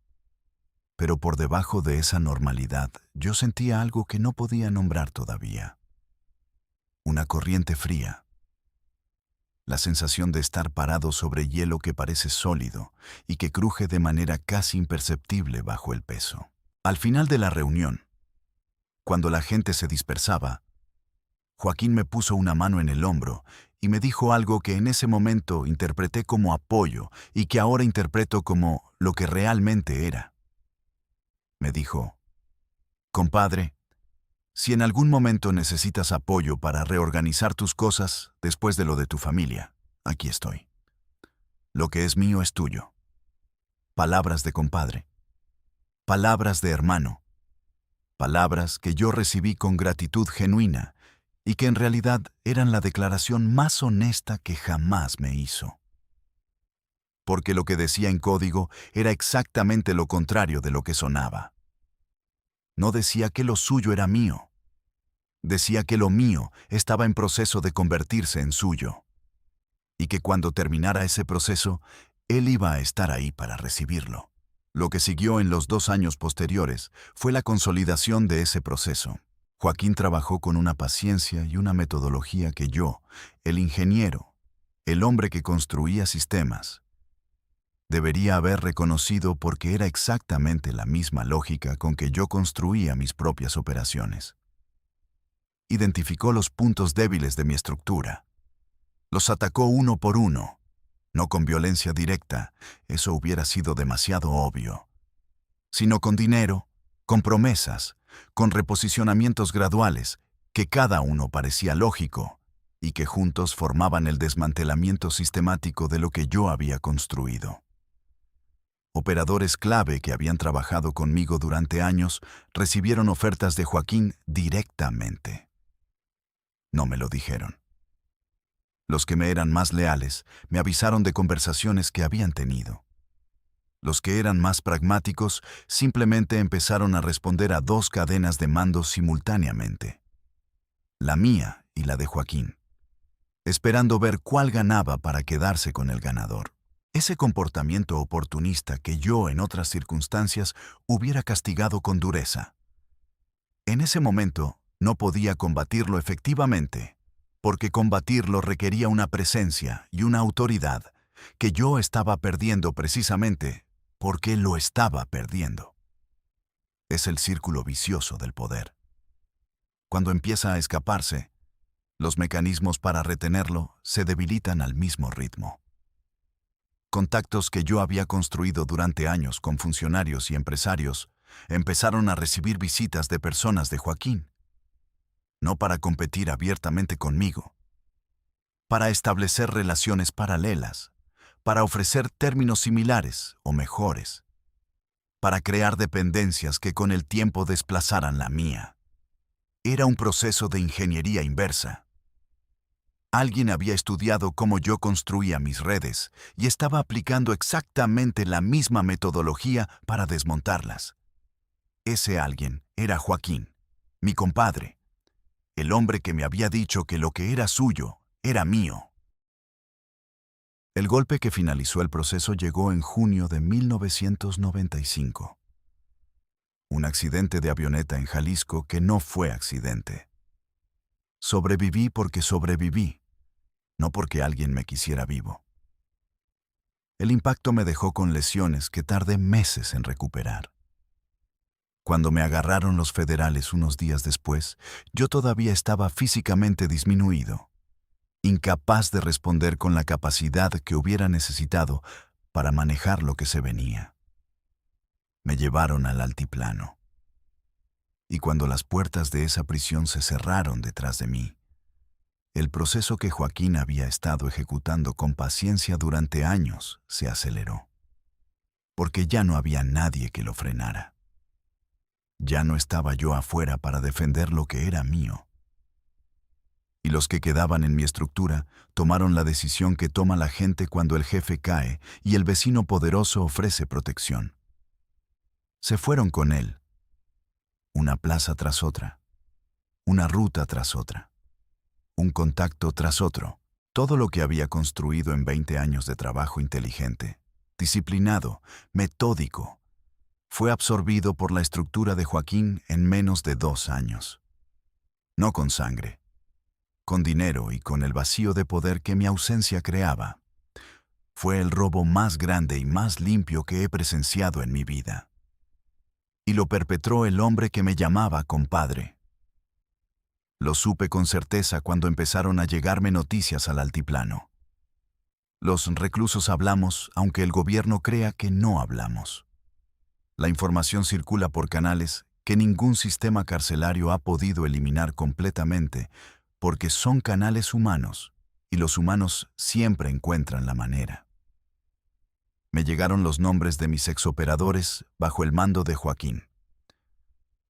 Pero por debajo de esa normalidad yo sentía algo que no podía nombrar todavía. Una corriente fría. la sensación de estar parado sobre hielo que parece sólido y que cruje de manera casi imperceptible bajo el peso. Al final de la reunión, cuando la gente se dispersaba, Joaquín me puso una mano en el hombro y me dijo algo que en ese momento interpreté como apoyo y que ahora interpreto como lo que realmente era. Me dijo: «Compadre, si en algún momento necesitas apoyo para reorganizar tus cosas después de lo de tu familia, aquí estoy. Lo que es mío es tuyo». Palabras de compadre. Palabras de hermano. Palabras que yo recibí con gratitud genuina y que en realidad eran la declaración más honesta que jamás me hizo. Porque lo que decía en código era exactamente lo contrario de lo que sonaba. No decía que lo suyo era mío. Decía que lo mío estaba en proceso de convertirse en suyo. Y que cuando terminara ese proceso, él iba a estar ahí para recibirlo. Lo que siguió en los 2 años posteriores fue la consolidación de ese proceso. Joaquín trabajó con una paciencia y una metodología que yo, el ingeniero, el hombre que construía sistemas, debería haber reconocido porque era exactamente la misma lógica con que yo construía mis propias operaciones. Identificó los puntos débiles de mi estructura. Los atacó uno por uno, no con violencia directa, eso hubiera sido demasiado obvio, sino con dinero, con promesas, con reposicionamientos graduales, que cada uno parecía lógico y que juntos formaban el desmantelamiento sistemático de lo que yo había construido. Operadores clave que habían trabajado conmigo durante años recibieron ofertas de Joaquín directamente. No me lo dijeron. Los que me eran más leales me avisaron de conversaciones que habían tenido. Los que eran más pragmáticos simplemente empezaron a responder a 2 cadenas de mando simultáneamente, la mía y la de Joaquín, esperando ver cuál ganaba para quedarse con el ganador. Ese comportamiento oportunista que yo en otras circunstancias hubiera castigado con dureza. En ese momento no podía combatirlo efectivamente, porque combatirlo requería una presencia y una autoridad que yo estaba perdiendo precisamente porque lo estaba perdiendo. Es el círculo vicioso del poder. Cuando empieza a escaparse, los mecanismos para retenerlo se debilitan al mismo ritmo. Contactos que yo había construido durante años con funcionarios y empresarios empezaron a recibir visitas de personas de Joaquín, no para competir abiertamente conmigo, para establecer relaciones paralelas, para ofrecer términos similares o mejores, para crear dependencias que con el tiempo desplazaran la mía. Era un proceso de ingeniería inversa. Alguien había estudiado cómo yo construía mis redes y estaba aplicando exactamente la misma metodología para desmontarlas. Ese alguien era Joaquín, mi compadre, el hombre que me había dicho que lo que era suyo era mío. El golpe que finalizó el proceso llegó en junio de 1995. Un accidente de avioneta en Jalisco que no fue accidente. Sobreviví porque sobreviví, no porque alguien me quisiera vivo. El impacto me dejó con lesiones que tardé meses en recuperar. Cuando me agarraron los federales unos días después, yo todavía estaba físicamente disminuido, incapaz de responder con la capacidad que hubiera necesitado para manejar lo que se venía. Me llevaron al altiplano. Y cuando las puertas de esa prisión se cerraron detrás de mí, el proceso que Joaquín había estado ejecutando con paciencia durante años se aceleró, porque ya no había nadie que lo frenara. Ya no estaba yo afuera para defender lo que era mío. Y los que quedaban en mi estructura tomaron la decisión que toma la gente cuando el jefe cae y el vecino poderoso ofrece protección. Se fueron con él, una plaza tras otra, una ruta tras otra, un contacto tras otro. Todo lo que había construido en 20 años de trabajo inteligente, disciplinado, metódico, fue absorbido por la estructura de Joaquín en menos de 2 años. No con sangre, con dinero y con el vacío de poder que mi ausencia creaba. Fue el robo más grande y más limpio que he presenciado en mi vida. Y lo perpetró el hombre que me llamaba compadre. Lo supe con certeza cuando empezaron a llegarme noticias al altiplano. Los reclusos hablamos, aunque el gobierno crea que no hablamos. La información circula por canales que ningún sistema carcelario ha podido eliminar completamente, porque son canales humanos, y los humanos siempre encuentran la manera. Me llegaron los nombres de mis exoperadores bajo el mando de Joaquín.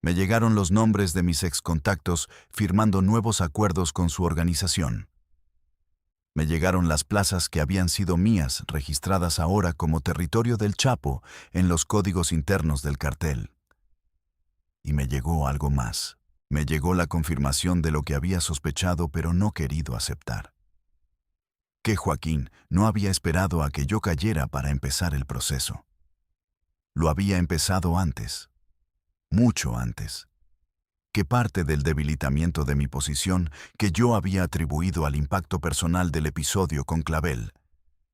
Me llegaron los nombres de mis excontactos firmando nuevos acuerdos con su organización. Me llegaron las plazas que habían sido mías, registradas ahora como territorio del Chapo en los códigos internos del cartel. Y me llegó algo más. Me llegó la confirmación de lo que había sospechado pero no querido aceptar. Que Joaquín no había esperado a que yo cayera para empezar el proceso. Lo había empezado antes, mucho antes. Que parte del debilitamiento de mi posición que yo había atribuido al impacto personal del episodio con Clavel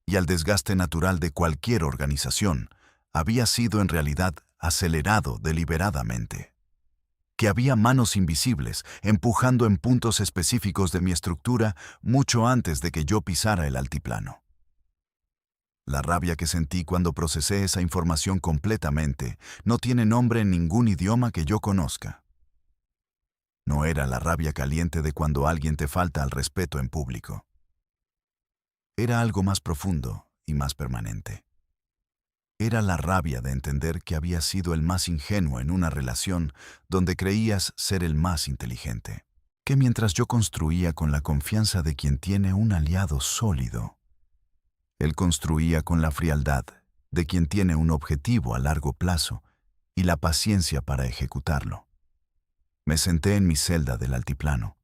y al desgaste natural de cualquier organización había sido en realidad acelerado deliberadamente. Que había manos invisibles empujando en puntos específicos de mi estructura mucho antes de que yo pisara el altiplano. La rabia que sentí cuando procesé esa información completamente no tiene nombre en ningún idioma que yo conozca. No era la rabia caliente de cuando alguien te falta al respeto en público. Era algo más profundo y más permanente. Era la rabia de entender que había sido el más ingenuo en una relación donde creías ser el más inteligente. Que mientras yo construía con la confianza de quien tiene un aliado sólido, él construía con la frialdad de quien tiene un objetivo a largo plazo y la paciencia para ejecutarlo. Me senté en mi celda del altiplano,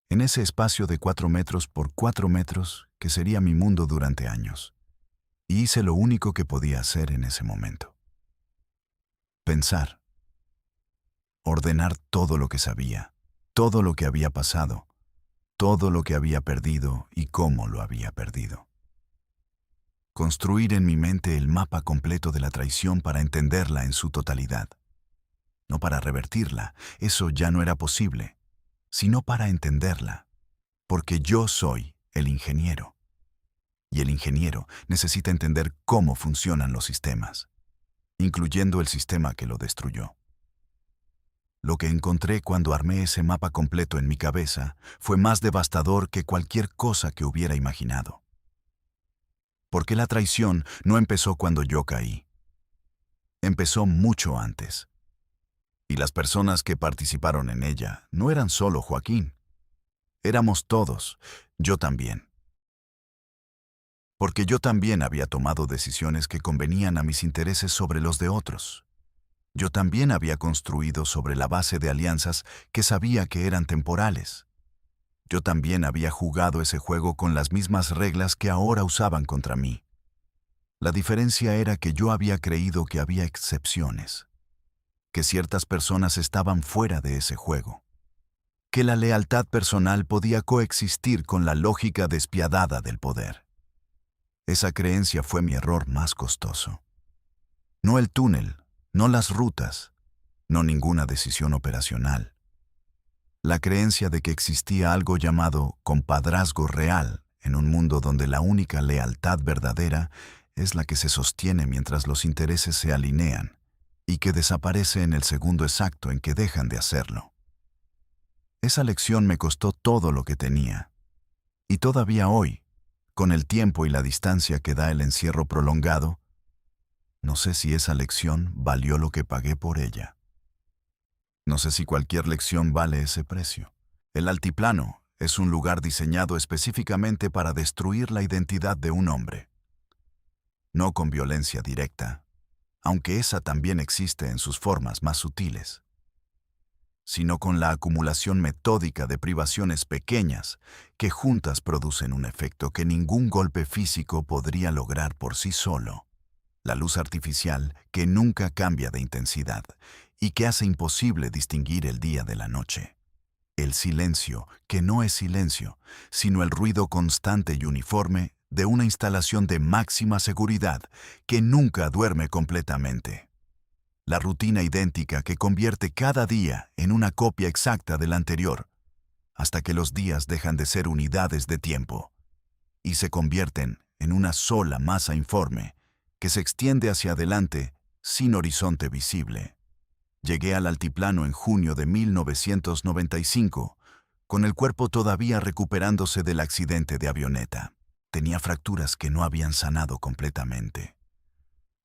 en ese espacio de 4 metros por 4 metros que sería mi mundo durante años, y hice lo único que podía hacer en ese momento. Pensar. Ordenar todo lo que sabía, todo lo que había pasado, todo lo que había perdido y cómo lo había perdido. Construir en mi mente el mapa completo de la traición para entenderla en su totalidad. No para revertirla, eso ya no era posible, sino para entenderla, porque yo soy el ingeniero. Y el ingeniero necesita entender cómo funcionan los sistemas, incluyendo el sistema que lo destruyó. Lo que encontré cuando armé ese mapa completo en mi cabeza fue más devastador que cualquier cosa que hubiera imaginado. Porque la traición no empezó cuando yo caí. Empezó mucho antes. Y las personas que participaron en ella no eran solo Joaquín. Éramos todos, yo también. Porque yo también había tomado decisiones que convenían a mis intereses sobre los de otros. Yo también había construido sobre la base de alianzas que sabía que eran temporales. Yo también había jugado ese juego con las mismas reglas que ahora usaban contra mí. La diferencia era que yo había creído que había excepciones, que ciertas personas estaban fuera de ese juego, que la lealtad personal podía coexistir con la lógica despiadada del poder. Esa creencia fue mi error más costoso. No el túnel, no las rutas, no ninguna decisión operacional. La creencia de que existía algo llamado compadrazgo real en un mundo donde la única lealtad verdadera es la que se sostiene mientras los intereses se alinean y que desaparece en el segundo exacto en que dejan de hacerlo. Esa lección me costó todo lo que tenía. Y todavía hoy, con el tiempo y la distancia que da el encierro prolongado, no sé si esa lección valió lo que pagué por ella. No sé si cualquier lección vale ese precio. El altiplano es un lugar diseñado específicamente para destruir la identidad de un hombre. No con violencia directa, aunque esa también existe en sus formas más sutiles, sino con la acumulación metódica de privaciones pequeñas que juntas producen un efecto que ningún golpe físico podría lograr por sí solo. La luz artificial que nunca cambia de intensidad y que hace imposible distinguir el día de la noche. El silencio, que no es silencio, sino el ruido constante y uniforme de una instalación de máxima seguridad que nunca duerme completamente. La rutina idéntica que convierte cada día en una copia exacta del anterior, hasta que los días dejan de ser unidades de tiempo y se convierten en una sola masa informe que se extiende hacia adelante sin horizonte visible. Llegué al altiplano en junio de 1995, con el cuerpo todavía recuperándose del accidente de avioneta. Tenía fracturas que no habían sanado completamente.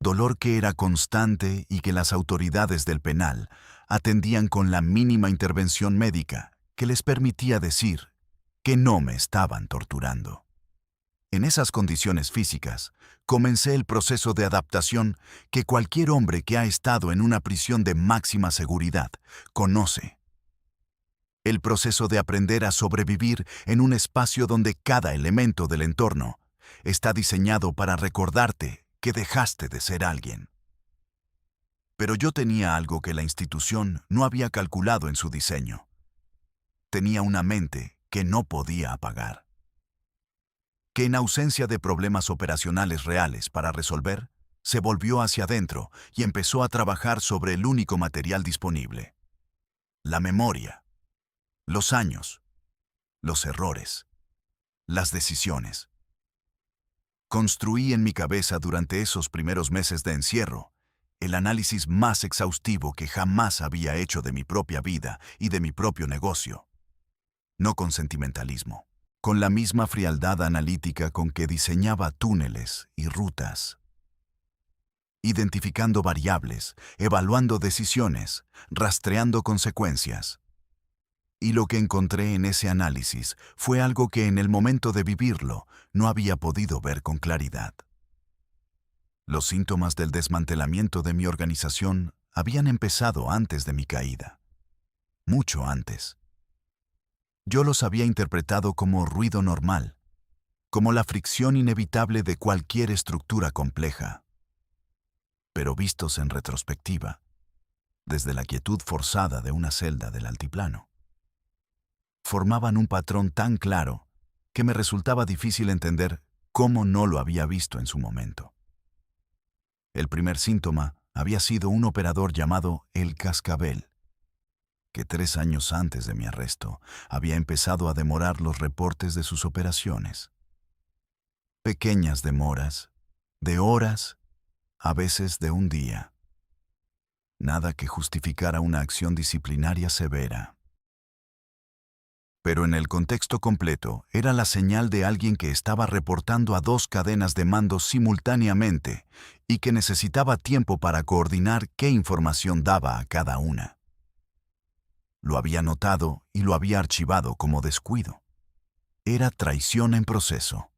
Dolor que era constante y que las autoridades del penal atendían con la mínima intervención médica que les permitía decir que no me estaban torturando. En esas condiciones físicas, comencé el proceso de adaptación que cualquier hombre que ha estado en una prisión de máxima seguridad conoce. El proceso de aprender a sobrevivir en un espacio donde cada elemento del entorno está diseñado para recordarte que dejaste de ser alguien. Pero yo tenía algo que la institución no había calculado en su diseño. Tenía una mente que no podía apagar, que en ausencia de problemas operacionales reales para resolver, se volvió hacia adentro y empezó a trabajar sobre el único material disponible: la memoria, los años, los errores, las decisiones. Construí en mi cabeza durante esos primeros meses de encierro el análisis más exhaustivo que jamás había hecho de mi propia vida y de mi propio negocio. No con sentimentalismo, con la misma frialdad analítica con que diseñaba túneles y rutas. Identificando variables, evaluando decisiones, rastreando consecuencias. Y lo que encontré en ese análisis fue algo que en el momento de vivirlo no había podido ver con claridad. Los síntomas del desmantelamiento de mi organización habían empezado antes de mi caída, mucho antes. Yo los había interpretado como ruido normal, como la fricción inevitable de cualquier estructura compleja. Pero vistos en retrospectiva, desde la quietud forzada de una celda del altiplano, formaban un patrón tan claro que me resultaba difícil entender cómo no lo había visto en su momento. El primer síntoma había sido un operador llamado El Cascabel, que 3 años antes de mi arresto había empezado a demorar los reportes de sus operaciones. Pequeñas demoras, de horas, a veces de un día. Nada que justificara una acción disciplinaria severa. Pero en el contexto completo era la señal de alguien que estaba reportando a 2 cadenas de mando simultáneamente y que necesitaba tiempo para coordinar qué información daba a cada una. Lo había notado y lo había archivado como descuido. Era traición en proceso.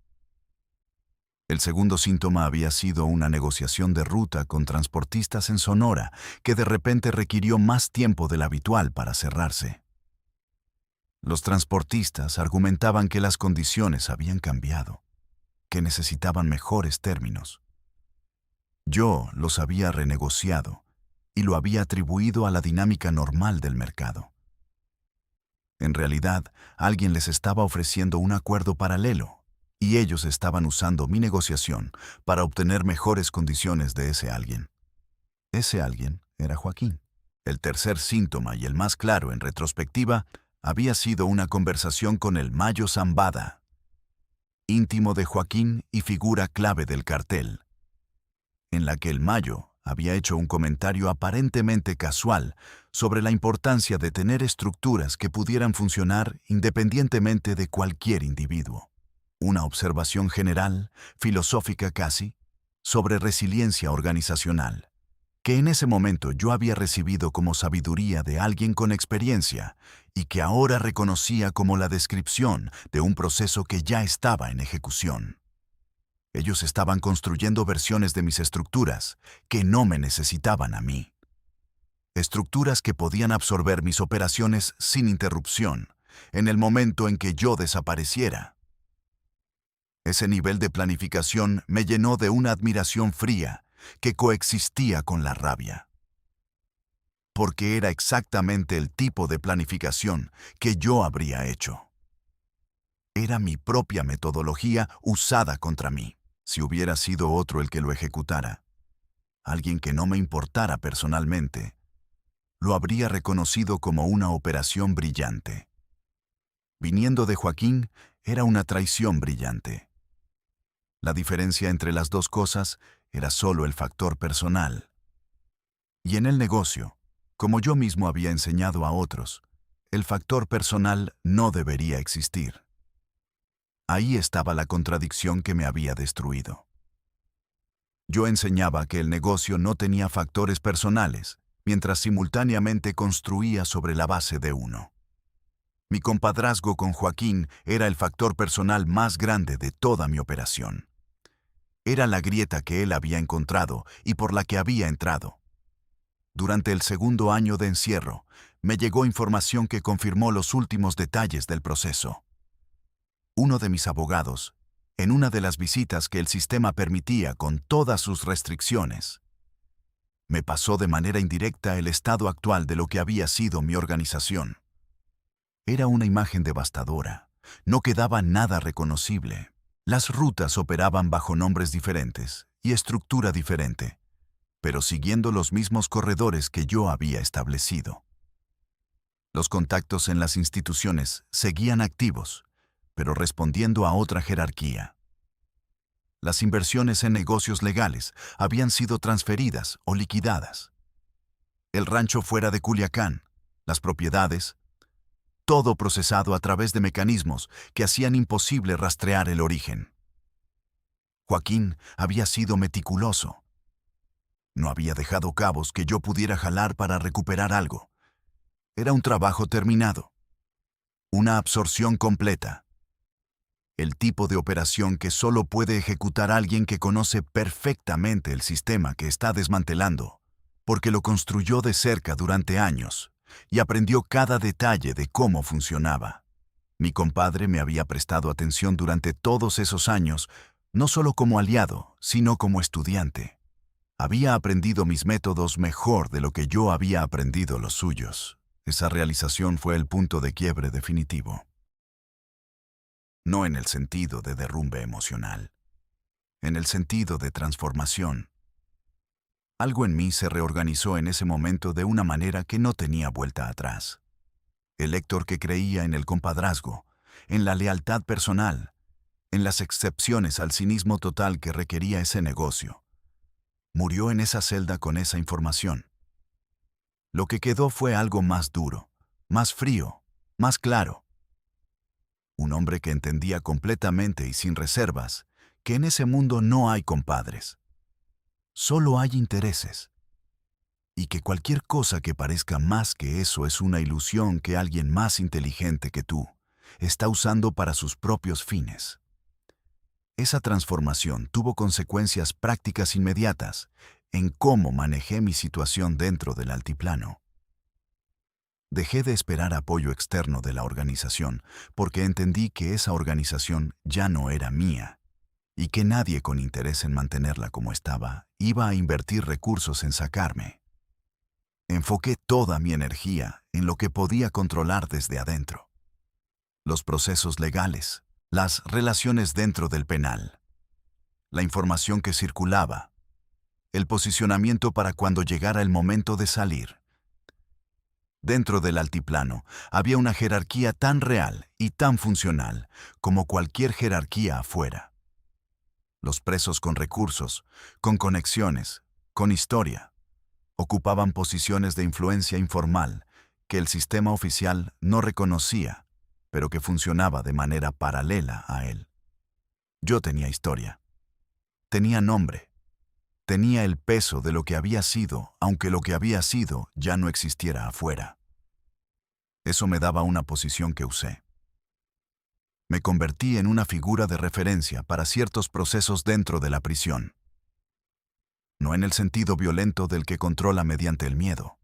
El segundo síntoma había sido una negociación de ruta con transportistas en Sonora que de repente requirió más tiempo del habitual para cerrarse. Los transportistas argumentaban que las condiciones habían cambiado, que necesitaban mejores términos. Yo los había renegociado y lo había atribuido a la dinámica normal del mercado. En realidad, alguien les estaba ofreciendo un acuerdo paralelo y ellos estaban usando mi negociación para obtener mejores condiciones de ese alguien. Ese alguien era Joaquín. El tercer síntoma y el más claro en retrospectiva había sido una conversación con el Mayo Zambada, íntimo de Joaquín y figura clave del cartel, en la que el Mayo había hecho un comentario aparentemente casual sobre la importancia de tener estructuras que pudieran funcionar independientemente de cualquier individuo. Una observación general, filosófica casi, sobre resiliencia organizacional, que en ese momento yo había recibido como sabiduría de alguien con experiencia y que ahora reconocía como la descripción de un proceso que ya estaba en ejecución. Ellos estaban construyendo versiones de mis estructuras que no me necesitaban a mí. Estructuras que podían absorber mis operaciones sin interrupción en el momento en que yo desapareciera. Ese nivel de planificación me llenó de una admiración fría que coexistía con la rabia. porque era exactamente el tipo de planificación que yo habría hecho. Era mi propia metodología usada contra mí. Si hubiera sido otro el que lo ejecutara, alguien que no me importara personalmente, lo habría reconocido como una operación brillante. Viniendo de Joaquín, era una traición brillante. La diferencia entre las dos cosas era solo el factor personal. Y en el negocio, como yo mismo había enseñado a otros, el factor personal no debería existir. Ahí estaba la contradicción que me había destruido. Yo enseñaba que el negocio no tenía factores personales, mientras simultáneamente construía sobre la base de uno. Mi compadrazgo con Joaquín era el factor personal más grande de toda mi operación. Era la grieta que él había encontrado y por la que había entrado. Durante el segundo año de encierro, me llegó información que confirmó los últimos detalles del proceso. Uno de mis abogados, en una de las visitas que el sistema permitía con todas sus restricciones, me pasó de manera indirecta el estado actual de lo que había sido mi organización. Era una imagen devastadora. No quedaba nada reconocible. Las rutas operaban bajo nombres diferentes y estructura diferente, pero siguiendo los mismos corredores que yo había establecido. Los contactos en las instituciones seguían activos, pero respondiendo a otra jerarquía. Las inversiones en negocios legales habían sido transferidas o liquidadas. El rancho fuera de Culiacán, las propiedades, todo procesado a través de mecanismos que hacían imposible rastrear el origen. Joaquín había sido meticuloso. No había dejado cabos que yo pudiera jalar para recuperar algo. Era un trabajo terminado. Una absorción completa. El tipo de operación que solo puede ejecutar alguien que conoce perfectamente el sistema que está desmantelando, porque lo construyó de cerca durante años y aprendió cada detalle de cómo funcionaba. Mi compadre me había prestado atención durante todos esos años, no solo como aliado, sino como estudiante. Había aprendido mis métodos mejor de lo que yo había aprendido los suyos. Esa realización fue el punto de quiebre definitivo. No en el sentido de derrumbe emocional, en el sentido de transformación. Algo en mí se reorganizó en ese momento de una manera que no tenía vuelta atrás. El Héctor que creía en el compadrazgo, en la lealtad personal, en las excepciones al cinismo total que requería ese negocio, murió en esa celda con esa información. Lo que quedó fue algo más duro, más frío, más claro. Un hombre que entendía completamente y sin reservas que en ese mundo no hay compadres. Solo hay intereses. Y que cualquier cosa que parezca más que eso es una ilusión que alguien más inteligente que tú está usando para sus propios fines. Esa transformación tuvo consecuencias prácticas inmediatas en cómo manejé mi situación dentro del altiplano. Dejé de esperar apoyo externo de la organización porque entendí que esa organización ya no era mía y que nadie con interés en mantenerla como estaba iba a invertir recursos en sacarme. Enfoqué toda mi energía en lo que podía controlar desde adentro. Los procesos legales, las relaciones dentro del penal, la información que circulaba, el posicionamiento para cuando llegara el momento de salir. Dentro del altiplano había una jerarquía tan real y tan funcional como cualquier jerarquía afuera. Los presos con recursos, con conexiones, con historia, ocupaban posiciones de influencia informal que el sistema oficial no reconocía, pero que funcionaba de manera paralela a él. Yo tenía historia, tenía nombre, tenía el peso de lo que había sido, aunque lo que había sido ya no existiera afuera. Eso me daba una posición que usé. Me convertí en una figura de referencia para ciertos procesos dentro de la prisión. No en el sentido violento del que controla mediante el miedo,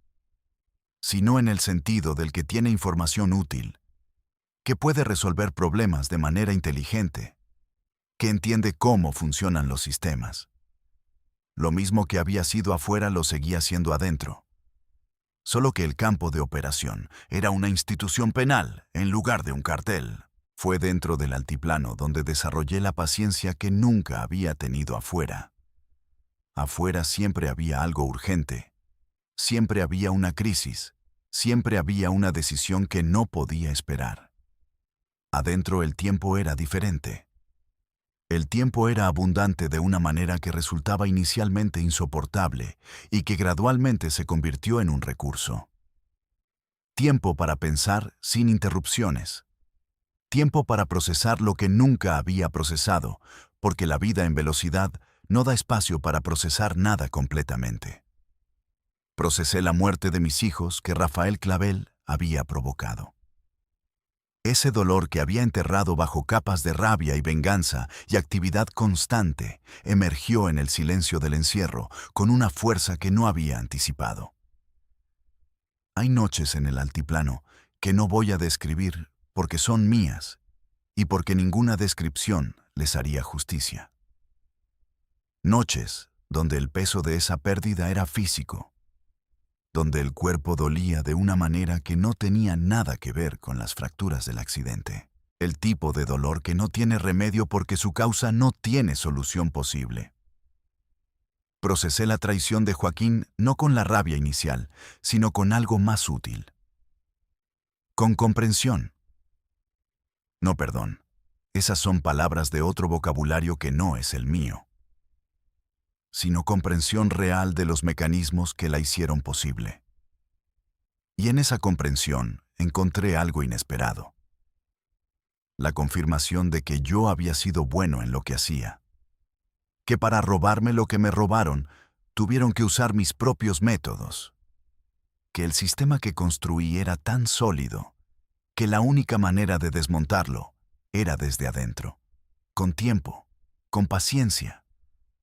sino en el sentido del que tiene información útil, que puede resolver problemas de manera inteligente, que entiende cómo funcionan los sistemas. Lo mismo que había sido afuera lo seguía siendo adentro. solo que el campo de operación era una institución penal en lugar de un cartel. Fue dentro del altiplano donde desarrollé la paciencia que nunca había tenido afuera. Afuera siempre había algo urgente, siempre había una crisis, siempre había una decisión que no podía esperar. Adentro el tiempo era diferente. El tiempo era abundante de una manera que resultaba inicialmente insoportable y que gradualmente se convirtió en un recurso. Tiempo para pensar sin interrupciones. Tiempo para procesar lo que nunca había procesado, porque la vida en velocidad no da espacio para procesar nada completamente. Procesé la muerte de mis hijos que Rafael Clavel había provocado. Ese dolor que había enterrado bajo capas de rabia y venganza y actividad constante emergió en el silencio del encierro con una fuerza que no había anticipado. Hay noches en el altiplano que no voy a describir porque son mías y porque ninguna descripción les haría justicia. Noches donde el peso de esa pérdida era físico, donde el cuerpo dolía de una manera que no tenía nada que ver con las fracturas del accidente. El tipo de dolor que no tiene remedio porque su causa no tiene solución posible. Procesé la traición de Joaquín no con la rabia inicial, sino con algo más útil. Con comprensión. No perdón. Esas son palabras de otro vocabulario que no es el mío. Sino comprensión real de los mecanismos que la hicieron posible. Y en esa comprensión encontré algo inesperado. La confirmación de que yo había sido bueno en lo que hacía. Que para robarme lo que me robaron, tuvieron que usar mis propios métodos. Que el sistema que construí era tan sólido, que la única manera de desmontarlo era desde adentro. Con tiempo, con paciencia,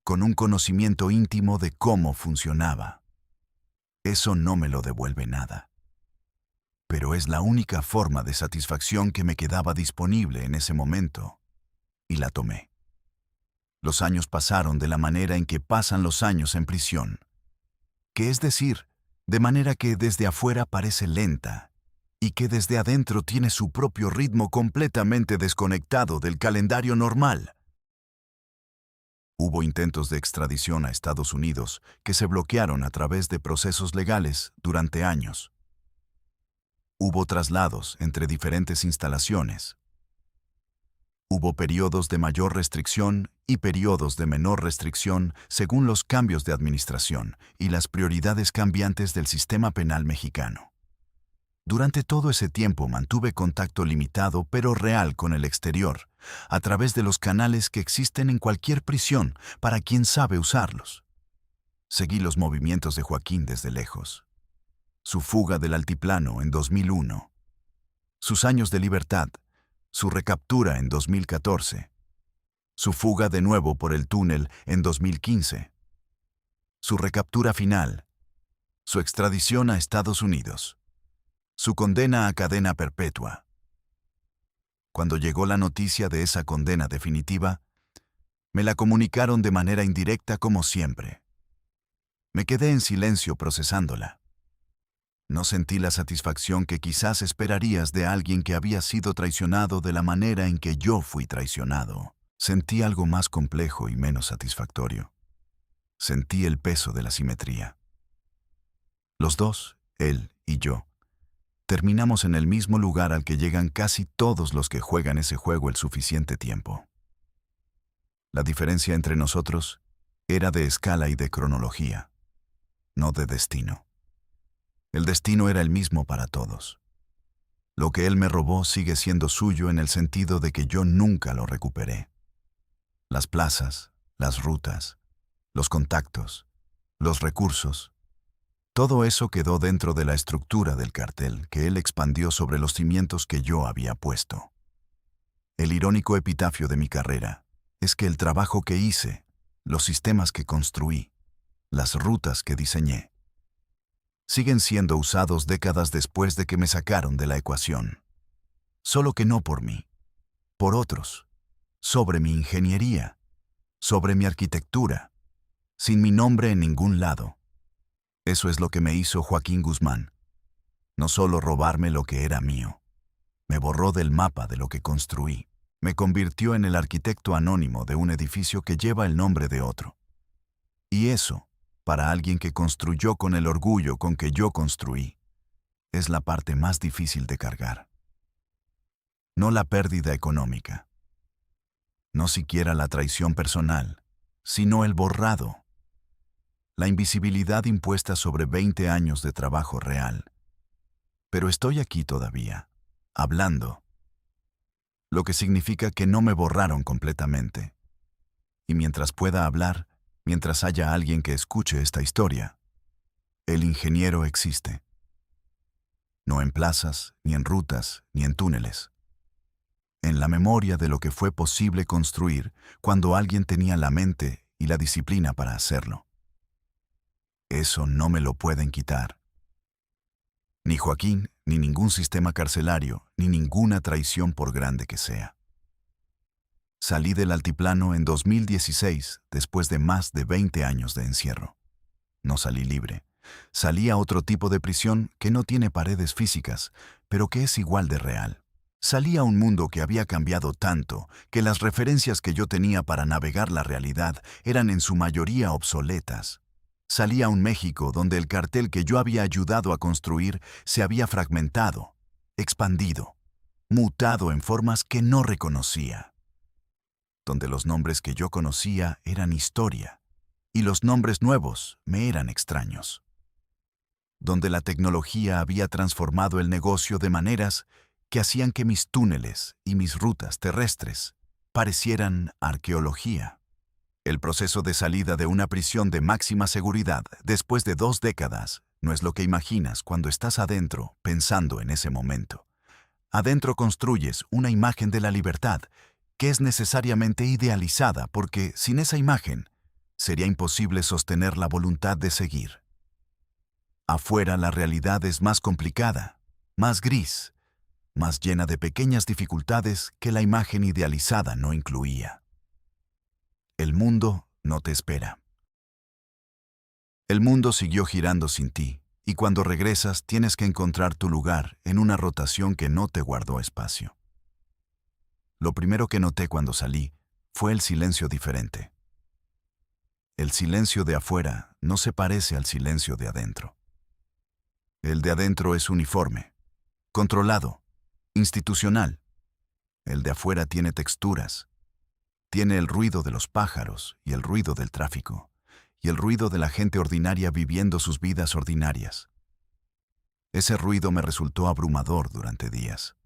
con un conocimiento íntimo de cómo funcionaba. Eso no me lo devuelve nada. Pero es la única forma de satisfacción que me quedaba disponible en ese momento, y la tomé. Los años pasaron de la manera en que pasan los años en prisión, que es decir, de manera que desde afuera parece lenta, y que desde adentro tiene su propio ritmo completamente desconectado del calendario normal. Hubo intentos de extradición a Estados Unidos que se bloquearon a través de procesos legales durante años. Hubo traslados entre diferentes instalaciones. Hubo periodos de mayor restricción y periodos de menor restricción según los cambios de administración y las prioridades cambiantes del sistema penal mexicano. Durante todo ese tiempo mantuve contacto limitado pero real con el exterior, a través de los canales que existen en cualquier prisión para quien sabe usarlos. Seguí los movimientos de Joaquín desde lejos. Su fuga del altiplano en 2001. Sus años de libertad. Su recaptura en 2014. Su fuga de nuevo por el túnel en 2015. Su recaptura final. Su extradición a Estados Unidos. Su condena a cadena perpetua. Cuando llegó la noticia de esa condena definitiva, me la comunicaron de manera indirecta como siempre. Me quedé en silencio procesándola. No sentí la satisfacción que quizás esperarías de alguien que había sido traicionado de la manera en que yo fui traicionado. Sentí algo más complejo y menos satisfactorio. Sentí el peso de la simetría. Los dos, él y yo, terminamos en el mismo lugar al que llegan casi todos los que juegan ese juego el suficiente tiempo. La diferencia entre nosotros era de escala y de cronología, no de destino. El destino era el mismo para todos. Lo que él me robó sigue siendo suyo en el sentido de que yo nunca lo recuperé. Las plazas, las rutas, los contactos, los recursos, todo eso quedó dentro de la estructura del cartel que él expandió sobre los cimientos que yo había puesto. El irónico epitafio de mi carrera es que el trabajo que hice, los sistemas que construí, las rutas que diseñé, siguen siendo usados décadas después de que me sacaron de la ecuación. Solo que no por mí, por otros, sobre mi ingeniería, sobre mi arquitectura, sin mi nombre en ningún lado. Eso es lo que me hizo Joaquín Guzmán. No solo robarme lo que era mío, me borró del mapa de lo que construí. Me convirtió en el arquitecto anónimo de un edificio que lleva el nombre de otro. Y eso, para alguien que construyó con el orgullo con que yo construí, es la parte más difícil de cargar. No la pérdida económica, no siquiera la traición personal, sino el borrado. La invisibilidad impuesta sobre 20 años de trabajo real. Pero estoy aquí todavía, hablando, lo que significa que no me borraron completamente. Y mientras pueda hablar, mientras haya alguien que escuche esta historia, el ingeniero existe. No en plazas, ni en rutas, ni en túneles. En la memoria de lo que fue posible construir cuando alguien tenía la mente y la disciplina para hacerlo. Eso no me lo pueden quitar. Ni Joaquín, ni ningún sistema carcelario, ni ninguna traición por grande que sea. Salí del altiplano en 2016, después de más de 20 años de encierro. No salí libre. Salí a otro tipo de prisión que no tiene paredes físicas, pero que es igual de real. Salí a un mundo que había cambiado tanto que las referencias que yo tenía para navegar la realidad eran en su mayoría obsoletas. Salí a un México donde el cartel que yo había ayudado a construir se había fragmentado, expandido, mutado en formas que no reconocía. Donde los nombres que yo conocía eran historia, y los nombres nuevos me eran extraños. Donde la tecnología había transformado el negocio de maneras que hacían que mis túneles y mis rutas terrestres parecieran arqueología. El proceso de salida de una prisión de máxima seguridad después de 2 décadas no es lo que imaginas cuando estás adentro pensando en ese momento. Adentro construyes una imagen de la libertad que es necesariamente idealizada porque sin esa imagen sería imposible sostener la voluntad de seguir. Afuera la realidad es más complicada, más gris, más llena de pequeñas dificultades que la imagen idealizada no incluía. El mundo no te espera. El mundo siguió girando sin ti, y cuando regresas tienes que encontrar tu lugar en una rotación que no te guardó espacio. Lo primero que noté cuando salí fue el silencio diferente. El silencio de afuera no se parece al silencio de adentro. El de adentro es uniforme, controlado, institucional. El de afuera tiene texturas. Tiene el ruido de los pájaros y el ruido del tráfico, y el ruido de la gente ordinaria viviendo sus vidas ordinarias. Ese ruido me resultó abrumador durante días.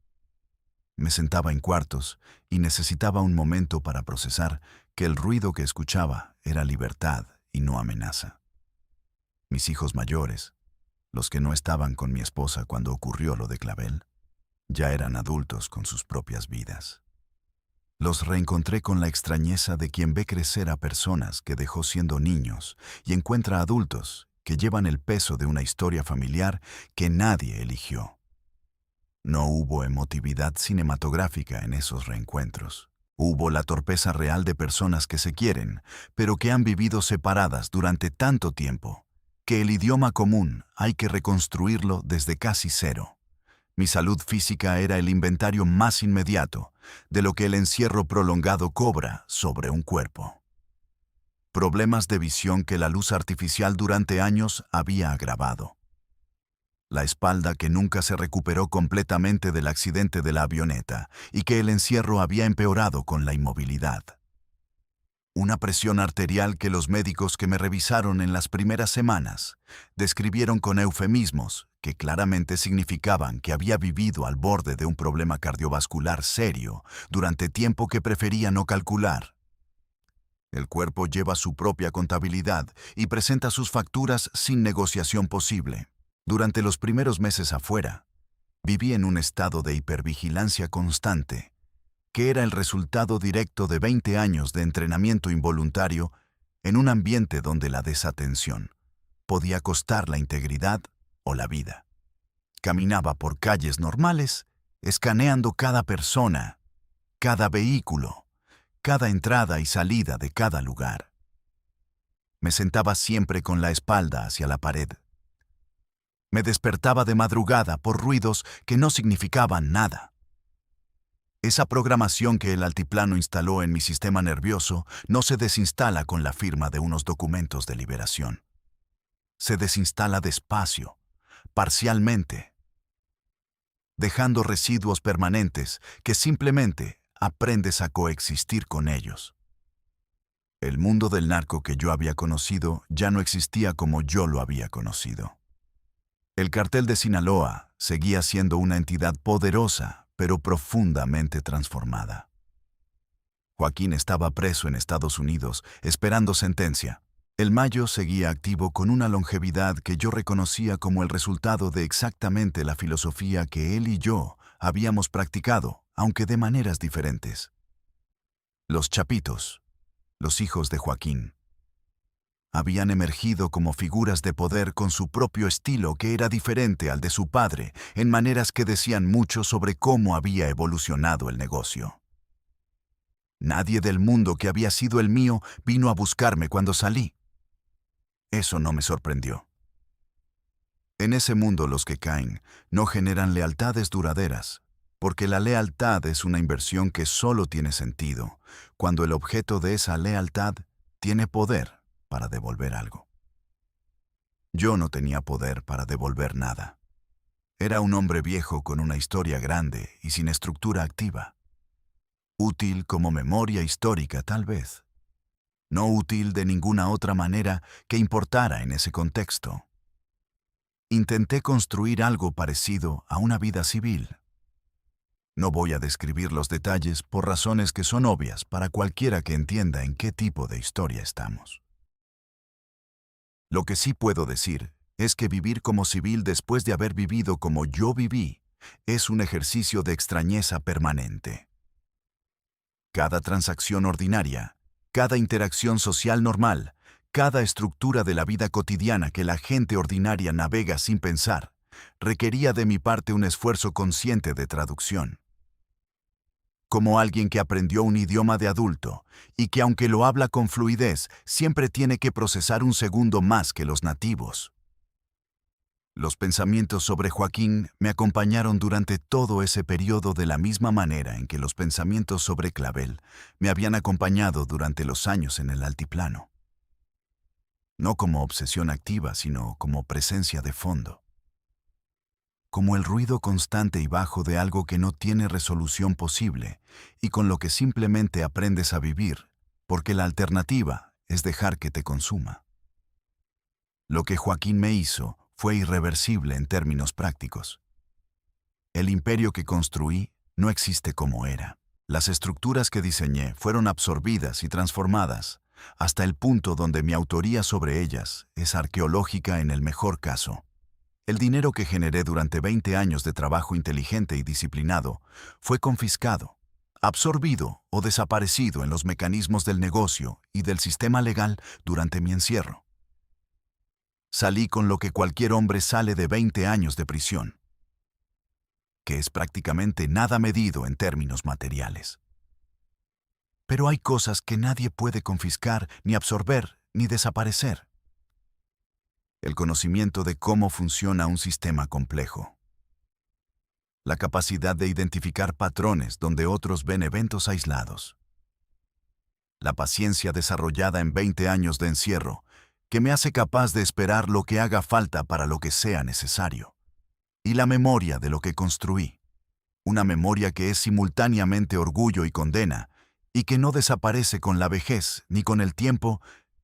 Me sentaba en cuartos y necesitaba un momento para procesar que el ruido que escuchaba era libertad y no amenaza. Mis hijos mayores, los que no estaban con mi esposa cuando ocurrió lo de Clavel, ya eran adultos con sus propias vidas. Los reencontré con la extrañeza de quien ve crecer a personas que dejó siendo niños y encuentra adultos que llevan el peso de una historia familiar que nadie eligió. No hubo emotividad cinematográfica en esos reencuentros. Hubo la torpeza real de personas que se quieren, pero que han vivido separadas durante tanto tiempo, que el idioma común hay que reconstruirlo desde casi cero. Mi salud física era el inventario más inmediato de lo que el encierro prolongado cobra sobre un cuerpo. Problemas de visión que la luz artificial durante años había agravado. La espalda que nunca se recuperó completamente del accidente de la avioneta y que el encierro había empeorado con la inmovilidad. Una presión arterial que los médicos que me revisaron en las primeras semanas describieron con eufemismos que claramente significaban que había vivido al borde de un problema cardiovascular serio durante tiempo que prefería no calcular. El cuerpo lleva su propia contabilidad y presenta sus facturas sin negociación posible. Durante los primeros meses afuera, viví en un estado de hipervigilancia constante, que era el resultado directo de 20 años de entrenamiento involuntario en un ambiente donde la desatención podía costar la integridad o la vida. Caminaba por calles normales, escaneando cada persona, cada vehículo, cada entrada y salida de cada lugar. Me sentaba siempre con la espalda hacia la pared, Me despertaba de madrugada por ruidos que no significaban nada. Esa programación que el altiplano instaló en mi sistema nervioso no se desinstala con la firma de unos documentos de liberación. Se desinstala despacio, parcialmente, dejando residuos permanentes que simplemente aprendes a coexistir con ellos. El mundo del narco que yo había conocido ya no existía como yo lo había conocido. El cartel de Sinaloa seguía siendo una entidad poderosa, pero profundamente transformada. Joaquín estaba preso en Estados Unidos, esperando sentencia. El Mayo seguía activo con una longevidad que yo reconocía como el resultado de exactamente la filosofía que él y yo habíamos practicado, aunque de maneras diferentes. Los Chapitos, los hijos de Joaquín, habían emergido como figuras de poder con su propio estilo que era diferente al de su padre, en maneras que decían mucho sobre cómo había evolucionado el negocio. Nadie del mundo que había sido el mío vino a buscarme cuando salí. Eso no me sorprendió. En ese mundo los que caen no generan lealtades duraderas, porque la lealtad es una inversión que solo tiene sentido cuando el objeto de esa lealtad tiene poder para devolver algo. Yo no tenía poder para devolver nada. Era un hombre viejo con una historia grande y sin estructura activa. Útil como memoria histórica, tal vez. No útil de ninguna otra manera que importara en ese contexto. Intenté construir algo parecido a una vida civil. No voy a describir los detalles por razones que son obvias para cualquiera que entienda en qué tipo de historia estamos. Lo que sí puedo decir es que vivir como civil después de haber vivido como yo viví es un ejercicio de extrañeza permanente. Cada transacción ordinaria, cada interacción social normal, cada estructura de la vida cotidiana que la gente ordinaria navega sin pensar, requería de mi parte un esfuerzo consciente de traducción. Como alguien que aprendió un idioma de adulto y que aunque lo habla con fluidez, siempre tiene que procesar un segundo más que los nativos. Los pensamientos sobre Joaquín me acompañaron durante todo ese periodo de la misma manera en que los pensamientos sobre Clavel me habían acompañado durante los años en el altiplano. No como obsesión activa, sino como presencia de fondo. Como el ruido constante y bajo de algo que no tiene resolución posible y con lo que simplemente aprendes a vivir, porque la alternativa es dejar que te consuma. Lo que Joaquín me hizo fue irreversible en términos prácticos. El imperio que construí no existe como era. Las estructuras que diseñé fueron absorbidas y transformadas hasta el punto donde mi autoría sobre ellas es arqueológica en el mejor caso. El dinero que generé durante 20 años de trabajo inteligente y disciplinado fue confiscado, absorbido o desaparecido en los mecanismos del negocio y del sistema legal durante mi encierro. Salí con lo que cualquier hombre sale de 20 años de prisión, que es prácticamente nada medido en términos materiales. Pero hay cosas que nadie puede confiscar, ni absorber, ni desaparecer. El conocimiento de cómo funciona un sistema complejo. La capacidad de identificar patrones donde otros ven eventos aislados. La paciencia desarrollada en 20 años de encierro, que me hace capaz de esperar lo que haga falta para lo que sea necesario. Y la memoria de lo que construí. Una memoria que es simultáneamente orgullo y condena, y que no desaparece con la vejez, ni con el tiempo,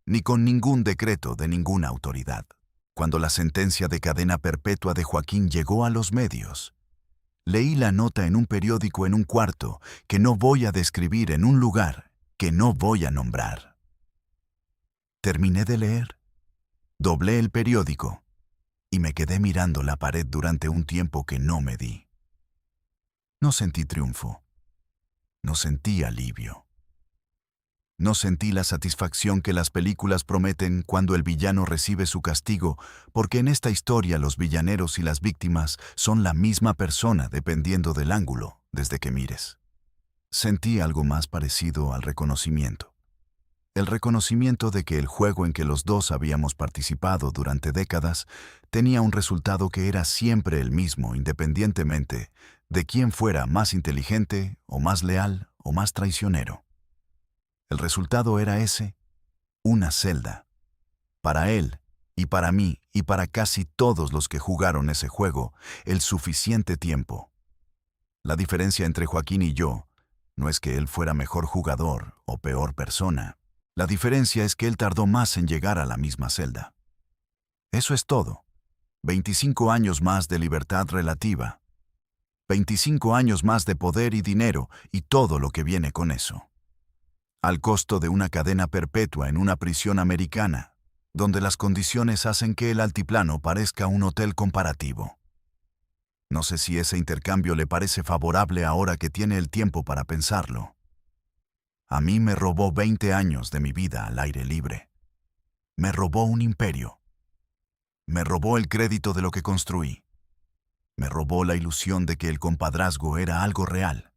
ni con ningún decreto de ninguna autoridad. Cuando la sentencia de cadena perpetua de Joaquín llegó a los medios, leí la nota en un periódico en un cuarto que no voy a describir en un lugar que no voy a nombrar. Terminé de leer, doblé el periódico y me quedé mirando la pared durante un tiempo que no me di. No sentí triunfo, no sentí alivio. No sentí la satisfacción que las películas prometen cuando el villano recibe su castigo, porque en esta historia los villaneros y las víctimas son la misma persona dependiendo del ángulo desde que mires. Sentí algo más parecido al reconocimiento. El reconocimiento de que el juego en que los dos habíamos participado durante décadas tenía un resultado que era siempre el mismo, independientemente de quién fuera más inteligente, o más leal, o más traicionero. El resultado era ese: una celda. Para él, y para mí, y para casi todos los que jugaron ese juego, el suficiente tiempo. La diferencia entre Joaquín y yo no es que él fuera mejor jugador o peor persona. La diferencia es que él tardó más en llegar a la misma celda. Eso es todo. 25 años más de libertad relativa. 25 años más de poder y dinero y todo lo que viene con eso. Al costo de una cadena perpetua en una prisión americana, donde las condiciones hacen que el altiplano parezca un hotel comparativo. No sé si ese intercambio le parece favorable ahora que tiene el tiempo para pensarlo. A mí me robó 20 años de mi vida al aire libre. Me robó un imperio. Me robó el crédito de lo que construí. Me robó la ilusión de que el compadrazgo era algo real.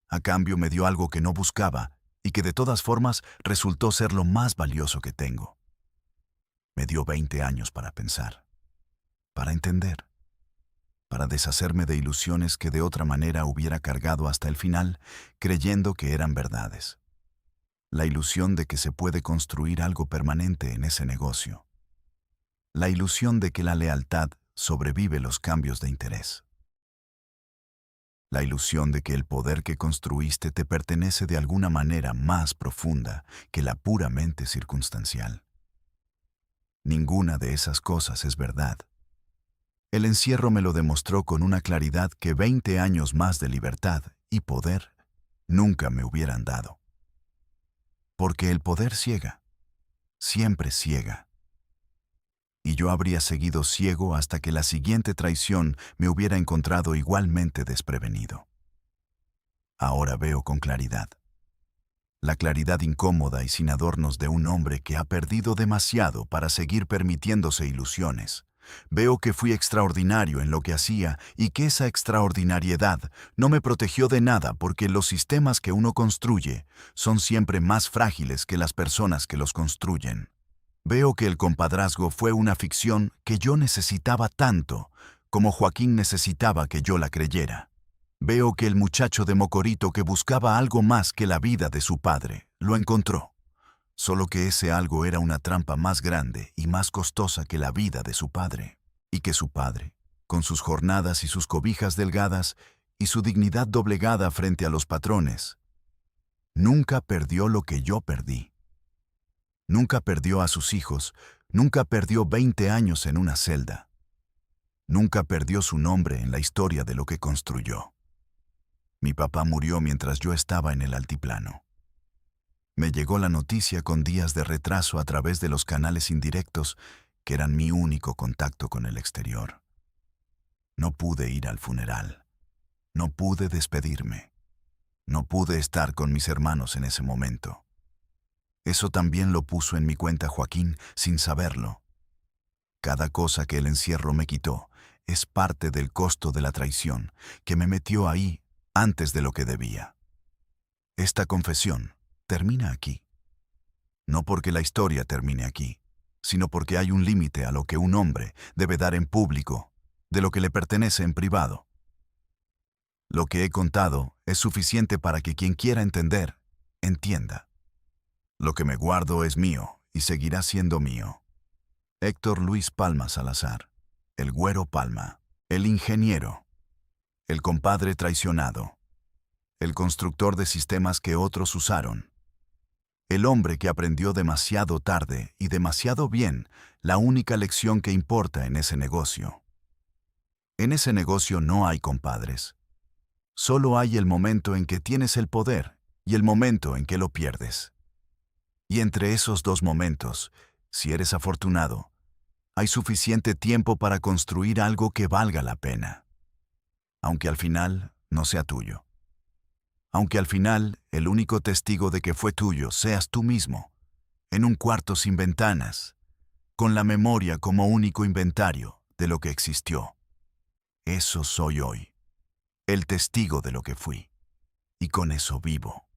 A cambio me dio algo que no buscaba y que de todas formas resultó ser lo más valioso que tengo. Me dio 20 años para pensar, para entender, para deshacerme de ilusiones que de otra manera hubiera cargado hasta el final, creyendo que eran verdades. La ilusión de que se puede construir algo permanente en ese negocio. La ilusión de que la lealtad sobrevive los cambios de interés. La ilusión de que el poder que construiste te pertenece de alguna manera más profunda que la puramente circunstancial. Ninguna de esas cosas es verdad. El encierro me lo demostró con una claridad que 20 años más de libertad y poder nunca me hubieran dado. Porque el poder ciega, siempre ciega. Y yo habría seguido ciego hasta que la siguiente traición me hubiera encontrado igualmente desprevenido. Ahora veo con claridad. La claridad incómoda y sin adornos de un hombre que ha perdido demasiado para seguir permitiéndose ilusiones. Veo que fui extraordinario en lo que hacía y que esa extraordinariedad no me protegió de nada porque los sistemas que uno construye son siempre más frágiles que las personas que los construyen. Veo que el compadrazgo fue una ficción que yo necesitaba tanto como Joaquín necesitaba que yo la creyera. Veo que el muchacho de Mocorito que buscaba algo más que la vida de su padre, lo encontró. Solo que ese algo era una trampa más grande y más costosa que la vida de su padre. Y que su padre, con sus jornadas y sus cobijas delgadas y su dignidad doblegada frente a los patrones, nunca perdió lo que yo perdí. Nunca perdió a sus hijos, nunca perdió 20 años en una celda. Nunca perdió su nombre en la historia de lo que construyó. Mi papá murió mientras yo estaba en el altiplano. Me llegó la noticia con días de retraso a través de los canales indirectos, que eran mi único contacto con el exterior. No pude ir al funeral. No pude despedirme. No pude estar con mis hermanos en ese momento. Eso también lo puso en mi cuenta Joaquín sin saberlo. Cada cosa que el encierro me quitó es parte del costo de la traición que me metió ahí antes de lo que debía. Esta confesión termina aquí. No porque la historia termine aquí, sino porque hay un límite a lo que un hombre debe dar en público, de lo que le pertenece en privado. Lo que he contado es suficiente para que quien quiera entender, entienda. Lo que me guardo es mío y seguirá siendo mío. Héctor Luis Palma Salazar, el Güero Palma, el ingeniero, el compadre traicionado, el constructor de sistemas que otros usaron, el hombre que aprendió demasiado tarde y demasiado bien la única lección que importa en ese negocio. En ese negocio no hay compadres. Solo hay el momento en que tienes el poder y el momento en que lo pierdes. Y entre esos dos momentos, si eres afortunado, hay suficiente tiempo para construir algo que valga la pena. Aunque al final no sea tuyo. Aunque al final el único testigo de que fue tuyo seas tú mismo, en un cuarto sin ventanas, con la memoria como único inventario de lo que existió. Eso soy hoy, el testigo de lo que fui, y con eso vivo.